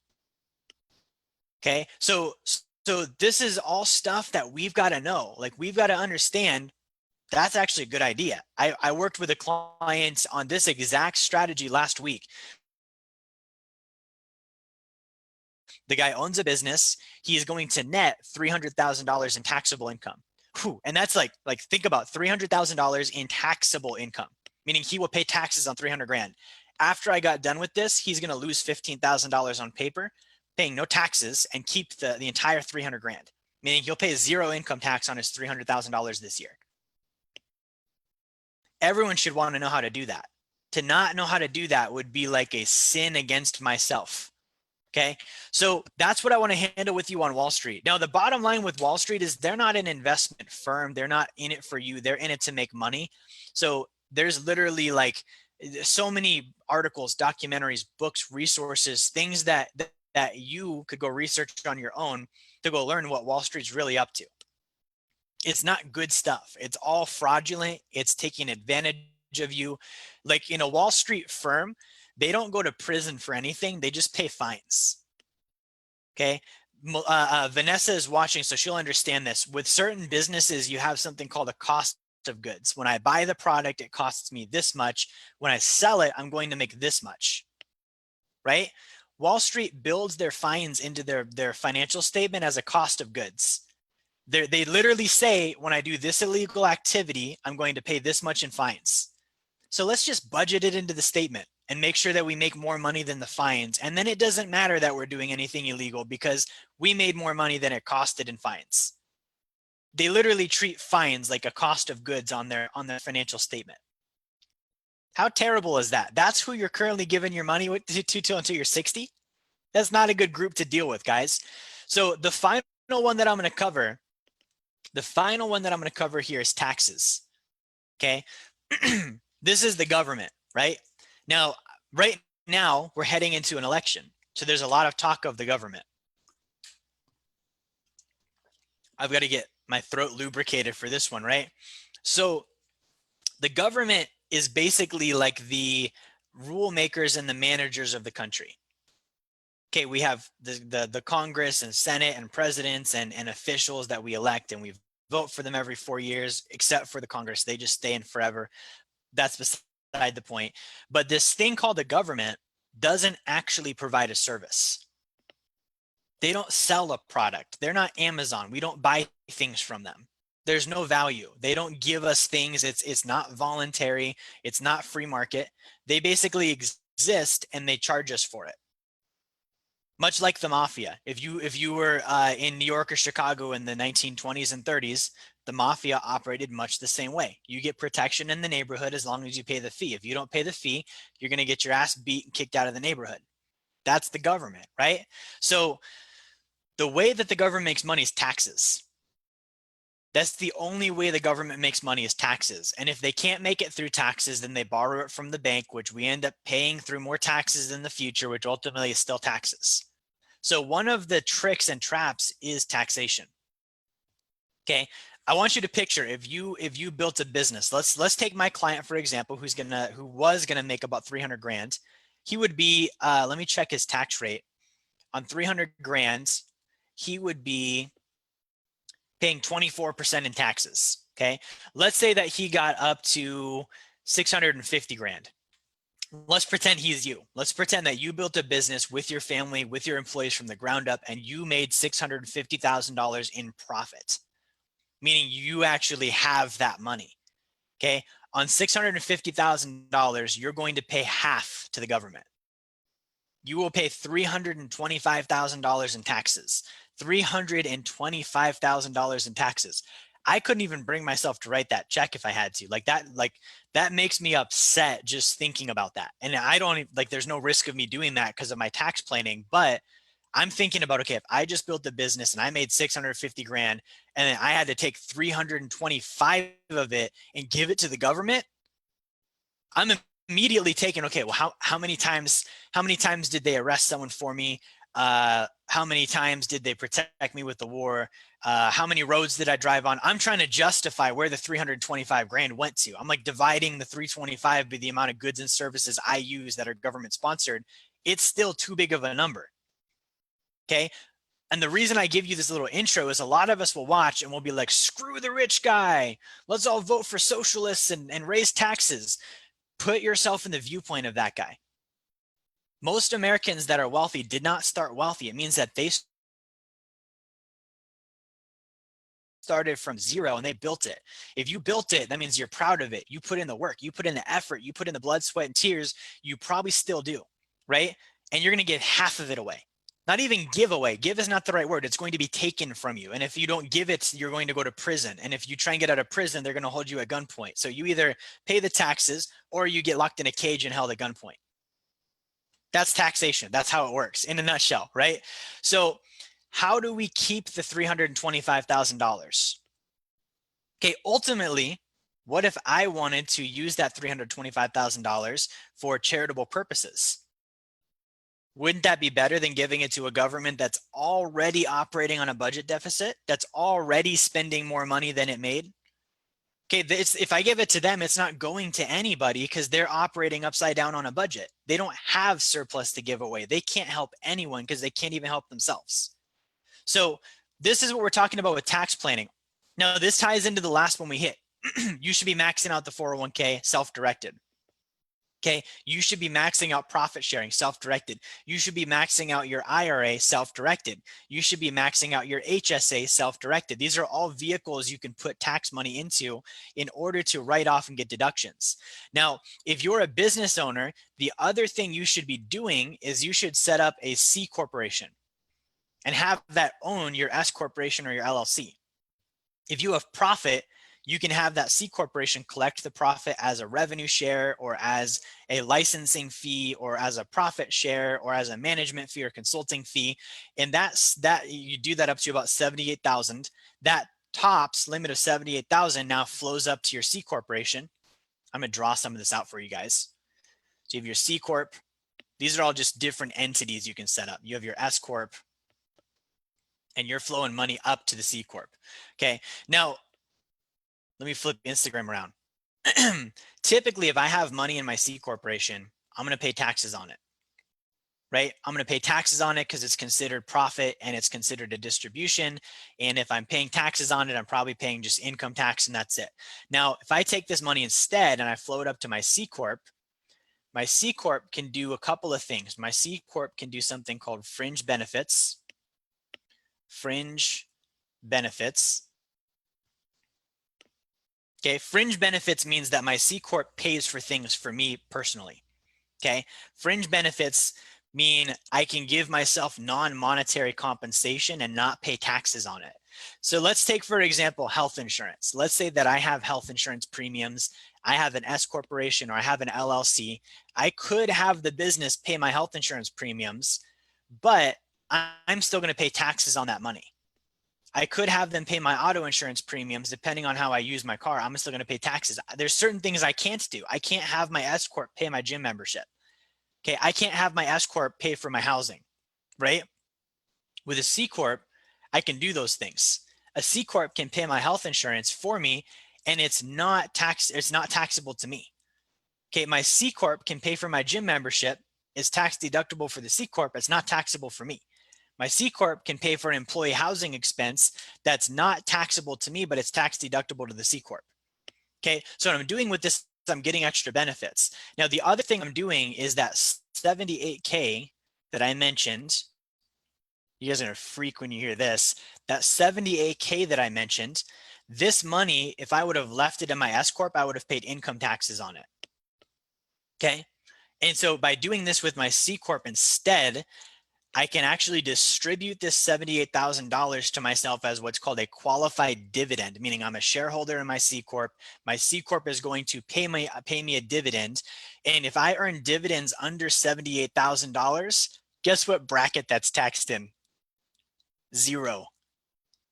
Okay, so this is all stuff that we've got to know. Like, we've got to understand that's actually a good idea. I worked with a client on this exact strategy last week. The guy owns a business. He is going to net $300,000 in taxable income. Whew. And that's like think about $300,000 in taxable income, meaning he will pay taxes on 300 grand. After I got done with this, he's going to lose $15,000 on paper, paying no taxes, and keep the entire 300 grand, meaning he'll pay zero income tax on his $300,000 this year. Everyone should want to know how to do that. To not know how to do that would be like a sin against myself. Okay, so that's what I want to handle with you on Wall Street. Now, the bottom line with Wall Street is they're not an investment firm. They're not in it for you. They're in it to make money. So there's literally like so many articles, documentaries, books, resources, things that you could go research on your own to go learn what Wall Street's really up to. It's not good stuff. It's all fraudulent. It's taking advantage of you. Like in a Wall Street firm, they don't go to prison for anything. They just pay fines. Okay. Vanessa is watching, so she'll understand this. With certain businesses, you have something called a cost of goods. When I buy the product, it costs me this much. When I sell it, I'm going to make this much. Right? Wall Street builds their fines into their financial statement as a cost of goods. They literally say, when I do this illegal activity, I'm going to pay this much in fines. So let's just budget it into the statement and make sure that we make more money than the fines. And then it doesn't matter that we're doing anything illegal because we made more money than it costed in fines. They literally treat fines like a cost of goods on their financial statement. How terrible is that? That's who you're currently giving your money to until you're 60. That's not a good group to deal with, guys. So the final one that I'm going to cover, here is taxes. Okay. This is the government, right? Now, right now, we're heading into an election. So there's a lot of talk of the government. I've got to get my throat lubricated for this one, right? So the government is basically like the rule makers and the managers of the country. Okay, we have the Congress and Senate and presidents and officials that we elect, and we vote for them every 4 years, except for the Congress. They just stay in forever. That's beside the point. But this thing called the government doesn't actually provide a service. They don't sell a product. They're not Amazon. We don't buy things from them. There's no value. They don't give us things. It's not voluntary. It's not free market. They basically exist and they charge us for it. Much like the mafia. If you were in New York or Chicago in the 1920s and 30s, the mafia operated much the same way. You get protection in the neighborhood as long as you pay the fee. If you don't pay the fee, you're going to get your ass beat and kicked out of the neighborhood. That's the government, right? So the way that the government makes money is taxes. That's the only way the government makes money is taxes. And if they can't make it through taxes, then they borrow it from the bank, which we end up paying through more taxes in the future, which ultimately is still taxes. So one of the tricks and traps is taxation. Okay. I want you to picture if you built a business. Let's take my client for example, who was gonna make about 300 grand. He would be let me check his tax rate. On 300 grand, he would be paying 24% in taxes. Okay, let's say that he got up to 650 grand. Let's pretend he's you. Let's pretend that you built a business with your family, with your employees from the ground up, and you made $650,000 in profit, meaning you actually have that money. Okay, on $650,000, you're going to pay half to the government. You will pay $325,000 in taxes. $325,000 in taxes. I couldn't even bring myself to write that check if I had to. That makes me upset just thinking about that. And I don't there's no risk of me doing that because of my tax planning, but I'm thinking about, okay, if I just built a business and I made 650 grand and then I had to take 325 of it and give it to the government, I'm immediately taking, okay, well, how many times did they arrest someone for me? How many times did they protect me with the war? How many roads did I drive on? I'm trying to justify where the 325 grand went to. I'm like dividing the 325 by the amount of goods and services I use that are government sponsored. It's still too big of a number. Okay. And the reason I give you this little intro is a lot of us will watch and we'll be like, screw the rich guy. Let's all vote for socialists and raise taxes. Put yourself in the viewpoint of that guy. Most Americans that are wealthy did not start wealthy. It means that they started from zero and they built it. If you built it, that means you're proud of it. You put in the work, you put in the effort, you put in the blood, sweat, and tears. You probably still do, right? And you're going to give half of it away. Not even give away. Give is not the right word. It's going to be taken from you. And if you don't give it, you're going to go to prison. And if you try and get out of prison, they're going to hold you at gunpoint. So you either pay the taxes or you get locked in a cage and held at gunpoint. That's taxation. That's how it works in a nutshell, right? So how do we keep the $325,000? Okay, ultimately, what if I wanted to use that $325,000 for charitable purposes? Wouldn't that be better than giving it to a government that's already operating on a budget deficit, that's already spending more money than it made? Okay, if I give it to them, it's not going to anybody because they're operating upside down on a budget. They don't have surplus to give away. They can't help anyone because they can't even help themselves. So this is what we're talking about with tax planning. Now, this ties into the last one we hit. You should be maxing out the 401k self-directed. Okay, you should be maxing out profit sharing, self-directed. You should be maxing out your IRA, self-directed. You should be maxing out your HSA, self-directed. These are all vehicles you can put tax money into in order to write off and get deductions. Now, if you're a business owner, the other thing you should be doing is you should set up a C corporation and have that own your S corporation or your LLC. If you have profit, you can have that C corporation collect the profit as a revenue share or as a licensing fee or as a profit share or as a management fee or consulting fee. And that you do that up to about 78,000. That tops limit of 78,000 now flows up to your C corporation. I'm going to draw some of this out for you guys. So you have your C corp. These are all just different entities you can set up. You have your S corp and you're flowing money up to the C corp. Okay. Now, let me flip Instagram around. Typically, if I have money in my C corporation, I'm going to pay taxes on it, right? I'm going to pay taxes on it because it's considered profit and it's considered a distribution. And if I'm paying taxes on it, I'm probably paying just income tax and that's it. Now, if I take this money instead and I flow it up to my C corp can do a couple of things. My C corp can do something called Fringe Benefits. Fringe Benefits. Okay, Fringe Benefits means that my C corp pays for things for me personally. Okay, Fringe Benefits mean I can give myself non-monetary compensation and not pay taxes on it. So let's take, for example, health insurance. Let's say that I have health insurance premiums. I have an S corporation or I have an LLC. I could have the business pay my health insurance premiums, but I'm still going to pay taxes on that money. I could have them pay my auto insurance premiums depending on how I use my car. I'm still going to pay taxes. There's certain things I can't do. I can't have my S corp pay my gym membership. Okay, I can't have my S corp pay for my housing, right? With a C corp, I can do those things. A C corp can pay my health insurance for me, and it's not taxable to me. Okay, my C corp can pay for my gym membership. It's tax deductible for the C corp. It's not taxable for me. My C corp can pay for an employee housing expense that's not taxable to me, but it's tax deductible to the C corp. Okay, so what I'm doing with this, I'm getting extra benefits. Now, the other thing I'm doing is that 78K that I mentioned. You guys are gonna freak when you hear this. That 78K that I mentioned, this money, if I would have left it in my S corp, I would have paid income taxes on it. Okay, and so by doing this with my C corp instead, I can actually distribute this $78,000 to myself as what's called a qualified dividend, meaning I'm a shareholder in my C corp. My C corp is going to pay me a dividend, and if I earn dividends under $78,000, guess what bracket that's taxed in? 0.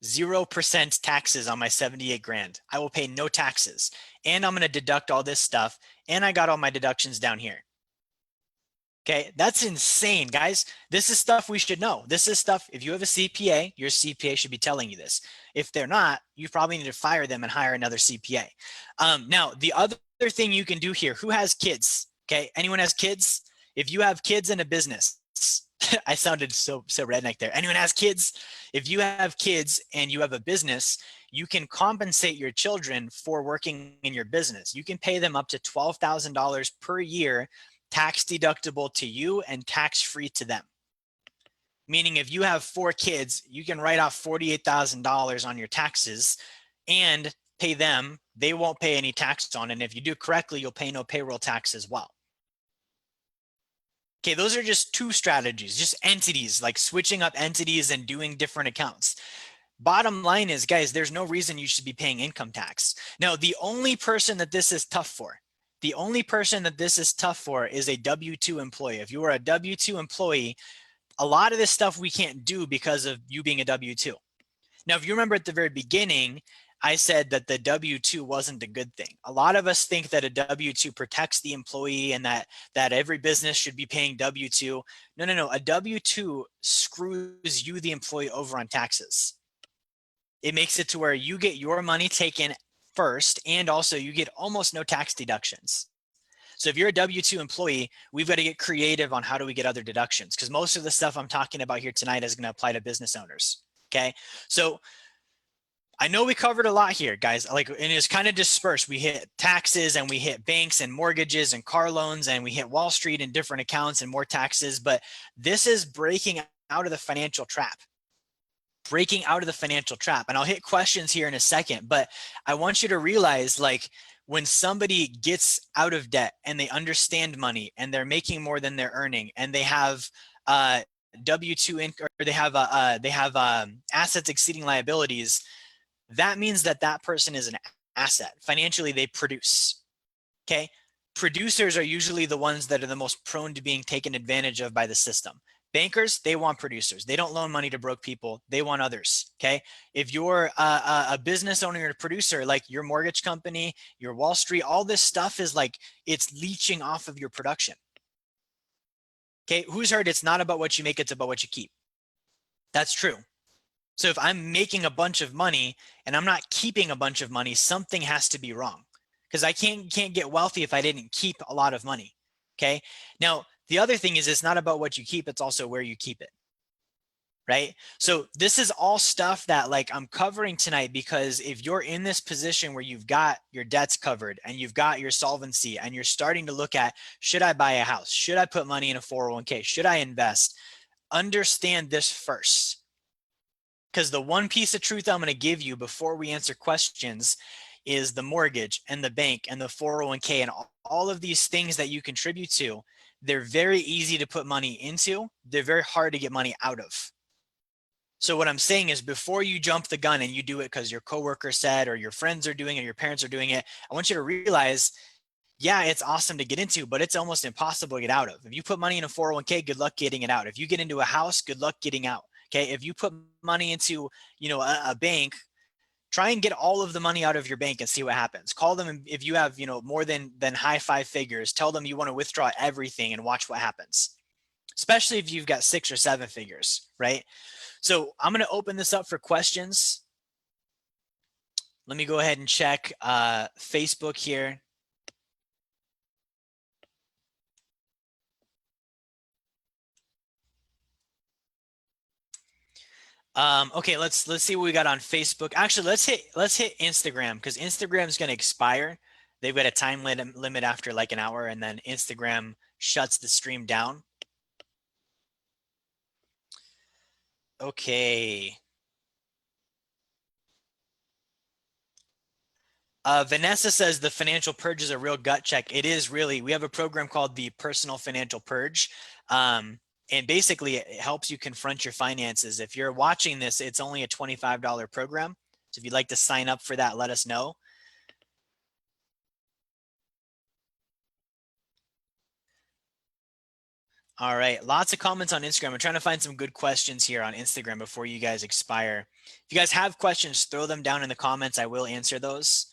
0% taxes on my 78 grand. I will pay no taxes. And I'm going to deduct all this stuff. And I got all my deductions down here. Okay, that's insane, guys. This is stuff we should know. This is stuff, if you have a CPA, your CPA should be telling you this. If they're not, you probably need to fire them and hire another CPA. Now, the other thing you can do here, who has kids? Okay, anyone has kids? If you have kids in a business, I sounded so redneck there. Anyone has kids? If you have kids and you have a business, you can compensate your children for working in your business. You can pay them up to $12,000 per year, tax deductible to you and tax free to them. Meaning if you have 4 kids, you can write off $48,000 on your taxes and pay them. They won't pay any tax on it. And if you do correctly, you'll pay no payroll tax as well. Okay, those are just 2 strategies, just entities, like switching up entities and doing different accounts. Bottom line is, guys, there's no reason you should be paying income tax. Now, the only person that this is tough for, is a W-2 employee. If you are a W-2 employee, a lot of this stuff we can't do because of you being a W-2. Now, if you remember at the very beginning, I said that the W-2 wasn't a good thing. A lot of us think that a W-2 protects the employee and that every business should be paying W-2. No. A W-2 screws you, the employee, over on taxes. It makes it to where you get your money taken first, and also you get almost no tax deductions. So if you're a W-2 employee, we've got to get creative on how do we get other deductions, because most of the stuff I'm talking about here tonight is going to apply to business owners. Okay, so I know we covered a lot here, guys, and it's kind of dispersed. We hit taxes and we hit banks and mortgages and car loans, and we hit Wall Street and different accounts and more taxes. But this is breaking out of the financial trap. And I'll hit questions here in a second, but I want you to realize, when somebody gets out of debt and they understand money and they're making more than they're earning, and they have W-2 income, or they have assets exceeding liabilities, that means that person is an asset. Financially, they produce. Okay, producers are usually the ones that are the most prone to being taken advantage of by the system. Bankers, they want producers. They don't loan money to broke people. They want others. Okay, if you're a business owner or a producer, like your mortgage company, your Wall Street, all this stuff is it's leeching off of your production. Okay, who's heard it's not about what you make, it's about what you keep? That's true. So if I'm making a bunch of money and I'm not keeping a bunch of money, something has to be wrong, because I can't get wealthy if I didn't keep a lot of money. Okay, now the other thing is, it's not about what you keep, it's also where you keep it, right? So this is all stuff that I'm covering tonight, because if you're in this position where you've got your debts covered and you've got your solvency and you're starting to look at, should I buy a house? Should I put money in a 401k? Should I invest? Understand this first. Because the one piece of truth I'm going to give you before we answer questions is the mortgage and the bank and the 401k and all of these things that you contribute to, they're very easy to put money into. They're very hard to get money out of. So what I'm saying is, before you jump the gun and you do it because your coworker said, or your friends are doing it, or your parents are doing it, I want you to realize, yeah, it's awesome to get into, but it's almost impossible to get out of. If you put money in a 401k, good luck getting it out. If you get into a house, good luck getting out. Okay, if you put money into, a bank, try and get all of the money out of your bank and see what happens. Call them if you have, more than high 5 figures. Tell them you want to withdraw everything and watch what happens. Especially if you've got 6 or 7 figures, right? So I'm going to open this up for questions. Let me go ahead and check Facebook here. Okay, let's see what we got on Facebook. Actually, let's hit Instagram, because Instagram is going to expire. They've got a time limit after an hour, and then Instagram shuts the stream down. Okay. Vanessa says the financial purge is a real gut check. It is really. We have a program called the Personal Financial Purge. And basically, it helps you confront your finances. If you're watching this, it's only a $25 program. So if you'd like to sign up for that, let us know. All right, lots of comments on Instagram. I'm trying to find some good questions here on Instagram before you guys expire. If you guys have questions, throw them down in the comments. I will answer those.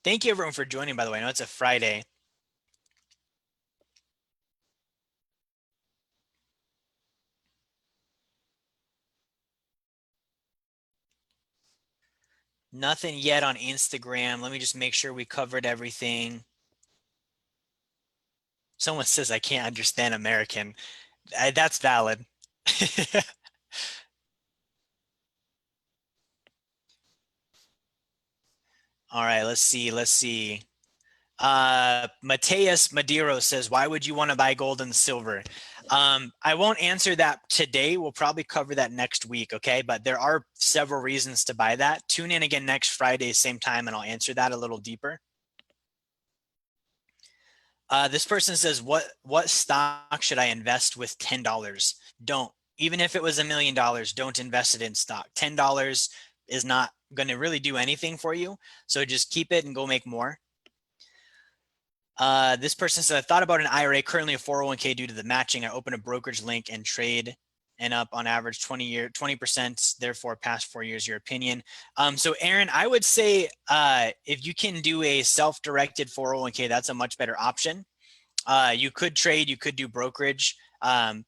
Thank you everyone for joining, by the way. I know it's a Friday. Nothing yet on Instagram. Let me just make sure we covered everything. Someone says I can't understand American. That's valid. All right, let's see. Let's see. Mateus Madero says, why would you want to buy gold and silver? I won't answer that today. We'll probably cover that next week, okay? But there are several reasons to buy that. Tune in again next Friday, same time, and I'll answer that a little deeper. This person says, what stock should I invest with $10? Don't. Even if it was $1,000,000, don't invest it in stock. $10 is not going to really do anything for you. So just keep it and go make more. This person said, I thought about an IRA, currently a 401k due to the matching. I open a brokerage link and trade and up on average 20%, therefore past 4 years, your opinion. So Aaron, I would say if you can do a self-directed 401k, that's a much better option. You could trade, you could do brokerage.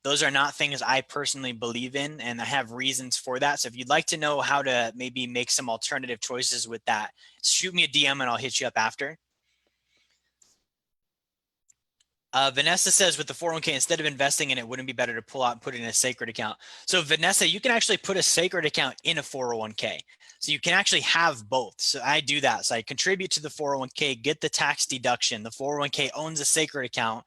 Those are not things I personally believe in, and I have reasons for that. So if you'd like to know how to maybe make some alternative choices with that, shoot me a DM and I'll hit you up after. Vanessa says with the 401k, instead of investing in it, wouldn't it be better to pull out and put it in a sacred account? So Vanessa, you can actually put a sacred account in a 401k. So you can actually have both. So I do that. So I contribute to the 401k, get the tax deduction. The 401k owns a sacred account,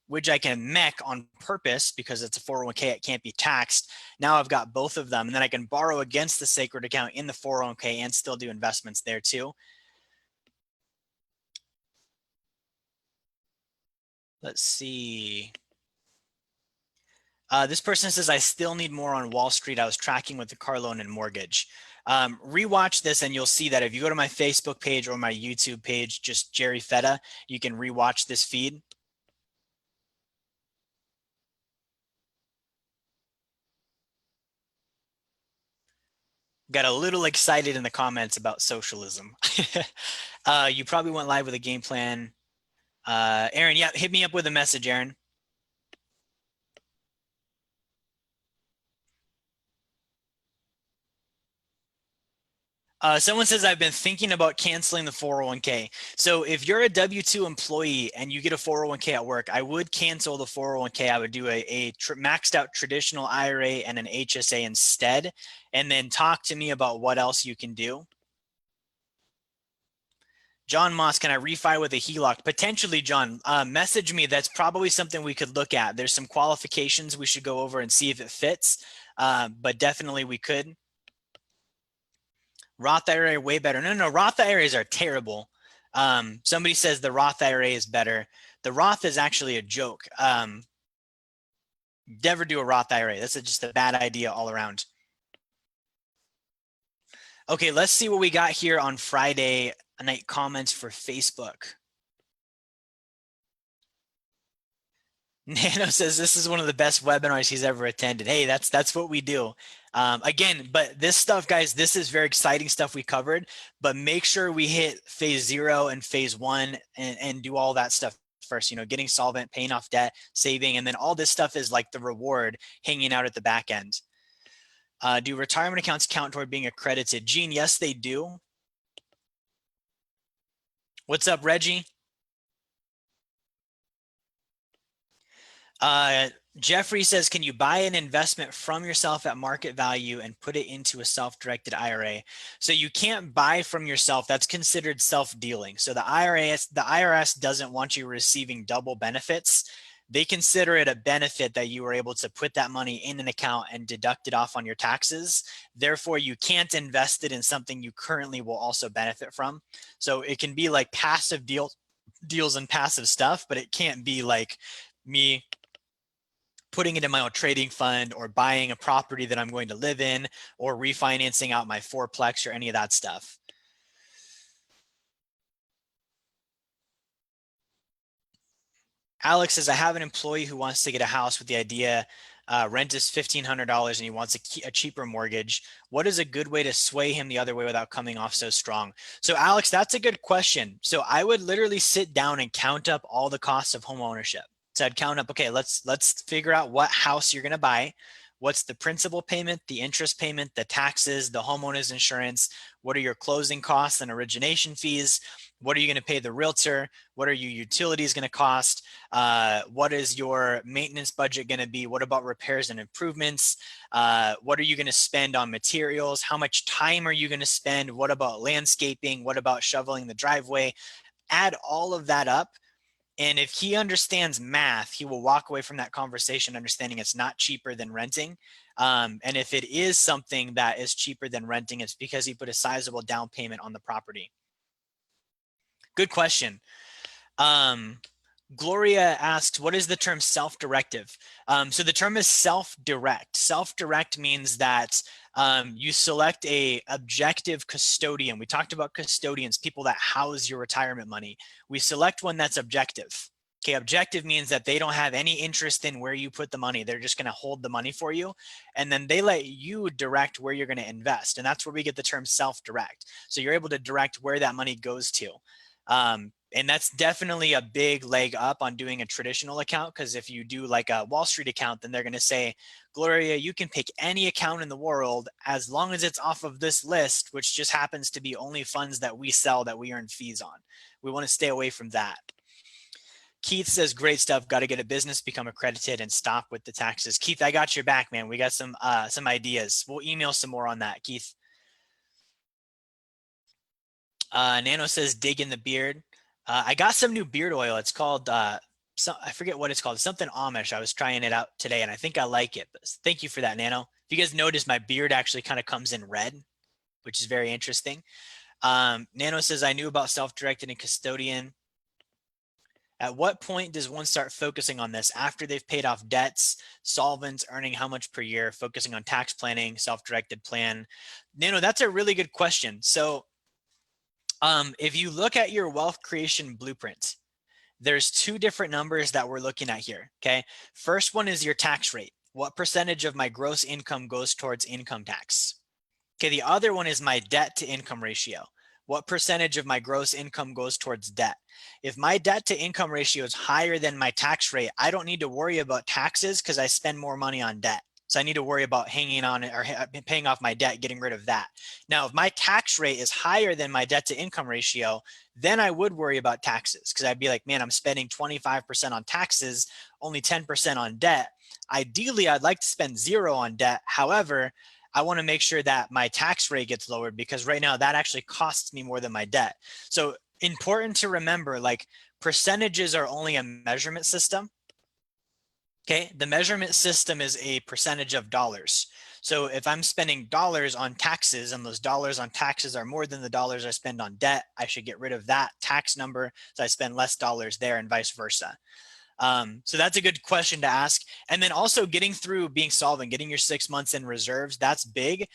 which I can mech on purpose because it's a 401k, it can't be taxed. Now I've got both of them, and then I can borrow against the sacred account in the 401k and still do investments there too. Let's see. This person says, I still need more on Wall Street. I was tracking with the car loan and mortgage. Rewatch this and you'll see that if you go to my Facebook page or my YouTube page, just Jerry Fetta, you can rewatch this feed. Got a little excited in the comments about socialism. You probably went live with a game plan. Aaron, yeah, hit me up with a message, Aaron. Someone says, I've been thinking about canceling the 401k. So if you're a W-2 employee and you get a 401k at work, I would cancel the 401k. I would do a maxed out traditional IRA and an HSA instead, and then talk to me about what else you can do. John Moss, can I refi with a Heloc? Potentially, John. Message me. That's probably something we could look at. There's some qualifications we should go over and see if it fits, but definitely we could. Roth IRA way better. No, Roth IRAs are terrible. Somebody says the Roth IRA is better. The Roth is actually a joke. Never do a Roth IRA. That's just a bad idea all around. Okay, let's see what we got here on Friday night comments for Facebook. Nano says this is one of the best webinars he's ever attended. Hey, that's what we do. Again, but this stuff, guys, this is very exciting stuff we covered, but make sure we hit phase 0 and phase 1 and do all that stuff first, getting solvent, paying off debt, saving, and then all this stuff is like the reward hanging out at the back end. Do retirement accounts count toward being accredited? Gene, yes, they do. What's up, Reggie? Jeffrey says, can you buy an investment from yourself at market value and put it into a self-directed IRA? So you can't buy from yourself. That's considered self-dealing. So the IRS doesn't want you receiving double benefits. They consider it a benefit that you were able to put that money in an account and deduct it off on your taxes. Therefore, you can't invest it in something you currently will also benefit from. So it can be like passive deals and passive stuff, but it can't be like me putting it in my own trading fund or buying a property that I'm going to live in or refinancing out my fourplex or any of that stuff. Alex says, I have an employee who wants to get a house with the idea rent is $1,500 and he wants a cheaper mortgage. What is a good way to sway him the other way without coming off so strong? So Alex, that's a good question. So I would literally sit down and count up all the costs of home ownership. So I'd count up, okay, let's figure out what house you're going to buy. What's the principal payment, the interest payment, the taxes, the homeowner's insurance? What are your closing costs and origination fees? What are you going to pay the realtor? What are your utilities going to cost? What is your maintenance budget going to be? What about repairs and improvements? What are you going to spend on materials? How much time are you going to spend? What about landscaping? What about shoveling the driveway? Add all of that up. And if he understands math, he will walk away from that conversation understanding it's not cheaper than renting. And if it is something that is cheaper than renting, it's because he put a sizable down payment on the property. Good question. Gloria asks, what is the term self-directive? So the term is self-direct. Self-direct means that you select a objective custodian. We talked about custodians, people that house your retirement money. We select one that's objective. Okay, objective means that they don't have any interest in where you put the money. They're just going to hold the money for you. And then they let you direct where you're going to invest. And that's where we get the term self-direct. So you're able to direct where that money goes to. And that's definitely a big leg up on doing a traditional account, because if you do like a Wall Street account, then they're going to say, Gloria, you can pick any account in the world as long as it's off of this list, which just happens to be only funds that we sell that we earn fees on. We want to stay away from that. Keith says, great stuff. Got to get a business, become accredited, and stop with the taxes. Keith, I got your back, man. We got some ideas. We'll email some more on that, Keith. Nano says, dig in the beard. I got some new beard oil. It's called, I forget what it's called. It's something Amish. I was trying it out today and I think I like it. But thank you for that, Nano. If you guys notice, my beard actually kind of comes in red, which is very interesting. Nano says, I knew about self-directed and custodian. At what point does one start focusing on this? After they've paid off debts, solvents, earning how much per year, focusing on tax planning, self-directed plan? Nano, that's a really good question. So if you look at your wealth creation blueprint, there's two different numbers that we're looking at here, okay? First one is your tax rate. What percentage of my gross income goes towards income tax? Okay, the other one is my debt to income ratio. What percentage of my gross income goes towards debt? If my debt to income ratio is higher than my tax rate, I don't need to worry about taxes because I spend more money on debt. So I need to worry about hanging on or paying off my debt, getting rid of that. Now, if my tax rate is higher than my debt to income ratio, then I would worry about taxes because I'd be like, man, I'm spending 25% on taxes, only 10% on debt. Ideally, I'd like to spend 0 on debt. However, I want to make sure that my tax rate gets lowered because right now that actually costs me more than my debt. So important to remember, like percentages are only a measurement system. Okay, the measurement system is a percentage of dollars. So if I'm spending dollars on taxes and those dollars on taxes are more than the dollars I spend on debt, I should get rid of that tax number so I spend less dollars there and vice versa. So that's a good question to ask. And then also getting through being solvent, getting your 6 months in reserves, that's big.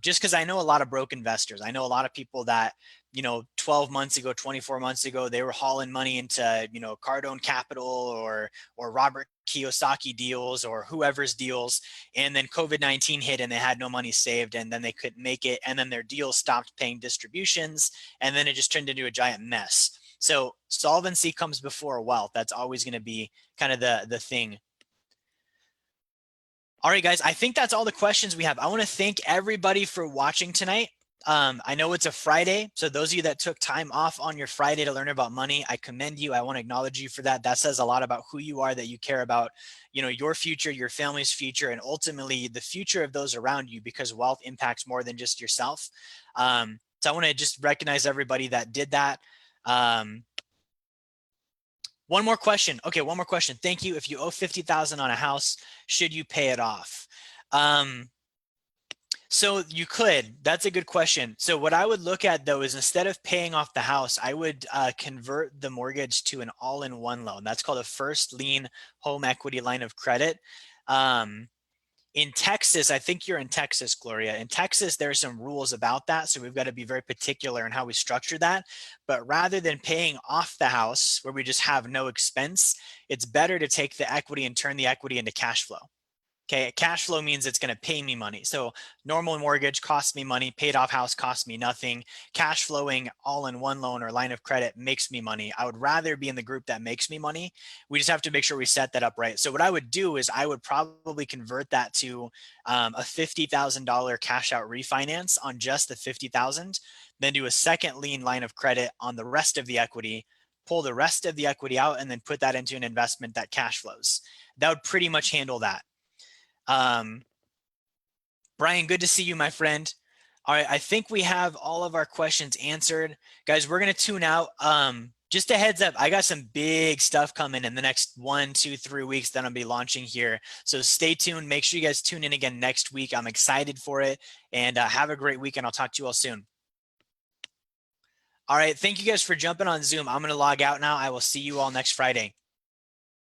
Just because I know a lot of broke investors. I know a lot of people that, 12 months ago, 24 months ago, they were hauling money into, Cardone Capital or Robert Kiyosaki deals or whoever's deals. And then COVID-19 hit and they had no money saved and then they couldn't make it. And then their deals stopped paying distributions. And then it just turned into a giant mess. So solvency comes before wealth. That's always going to be kind of the thing. All right, guys, I think that's all the questions we have. I want to thank everybody for watching tonight. I know it's a Friday, so those of you that took time off on your Friday to learn about money, I commend you. I want to acknowledge you for that. That says a lot about who you are, that you care about, your future, your family's future, and ultimately the future of those around you, because wealth impacts more than just yourself. So I want to just recognize everybody that did that. One more question. Okay, one more question. Thank you. If you owe $50,000 on a house, should you pay it off? So you could. That's a good question. So what I would look at though is instead of paying off the house, I would convert the mortgage to an all-in-one loan. That's called a first lien home equity line of credit. In Texas, I think you're in Texas, Gloria. In Texas, there's some rules about that. So we've got to be very particular in how we structure that. But rather than paying off the house where we just have no expense, it's better to take the equity and turn the equity into cash flow. Okay, cash flow means it's going to pay me money. So normal mortgage costs me money, paid off house costs me nothing. Cash flowing all in one loan or line of credit makes me money. I would rather be in the group that makes me money. We just have to make sure we set that up right. So what I would do is I would probably convert that to a $50,000 cash out refinance on just the 50,000, then do a second lien line of credit on the rest of the equity, pull the rest of the equity out, and then put that into an investment that cash flows. That would pretty much handle that. Brian, good to see you, my friend. All right, I think we have all of our questions answered. Guys, we're going to tune out. Just a heads up, I got some big stuff coming in the next 1, 2, 3 weeks that I'll be launching here. So stay tuned. Make sure you guys tune in again next week. I'm excited for it. And have a great week, and I'll talk to you all soon. All right, thank you guys for jumping on Zoom. I'm going to log out now. I will see you all next Friday.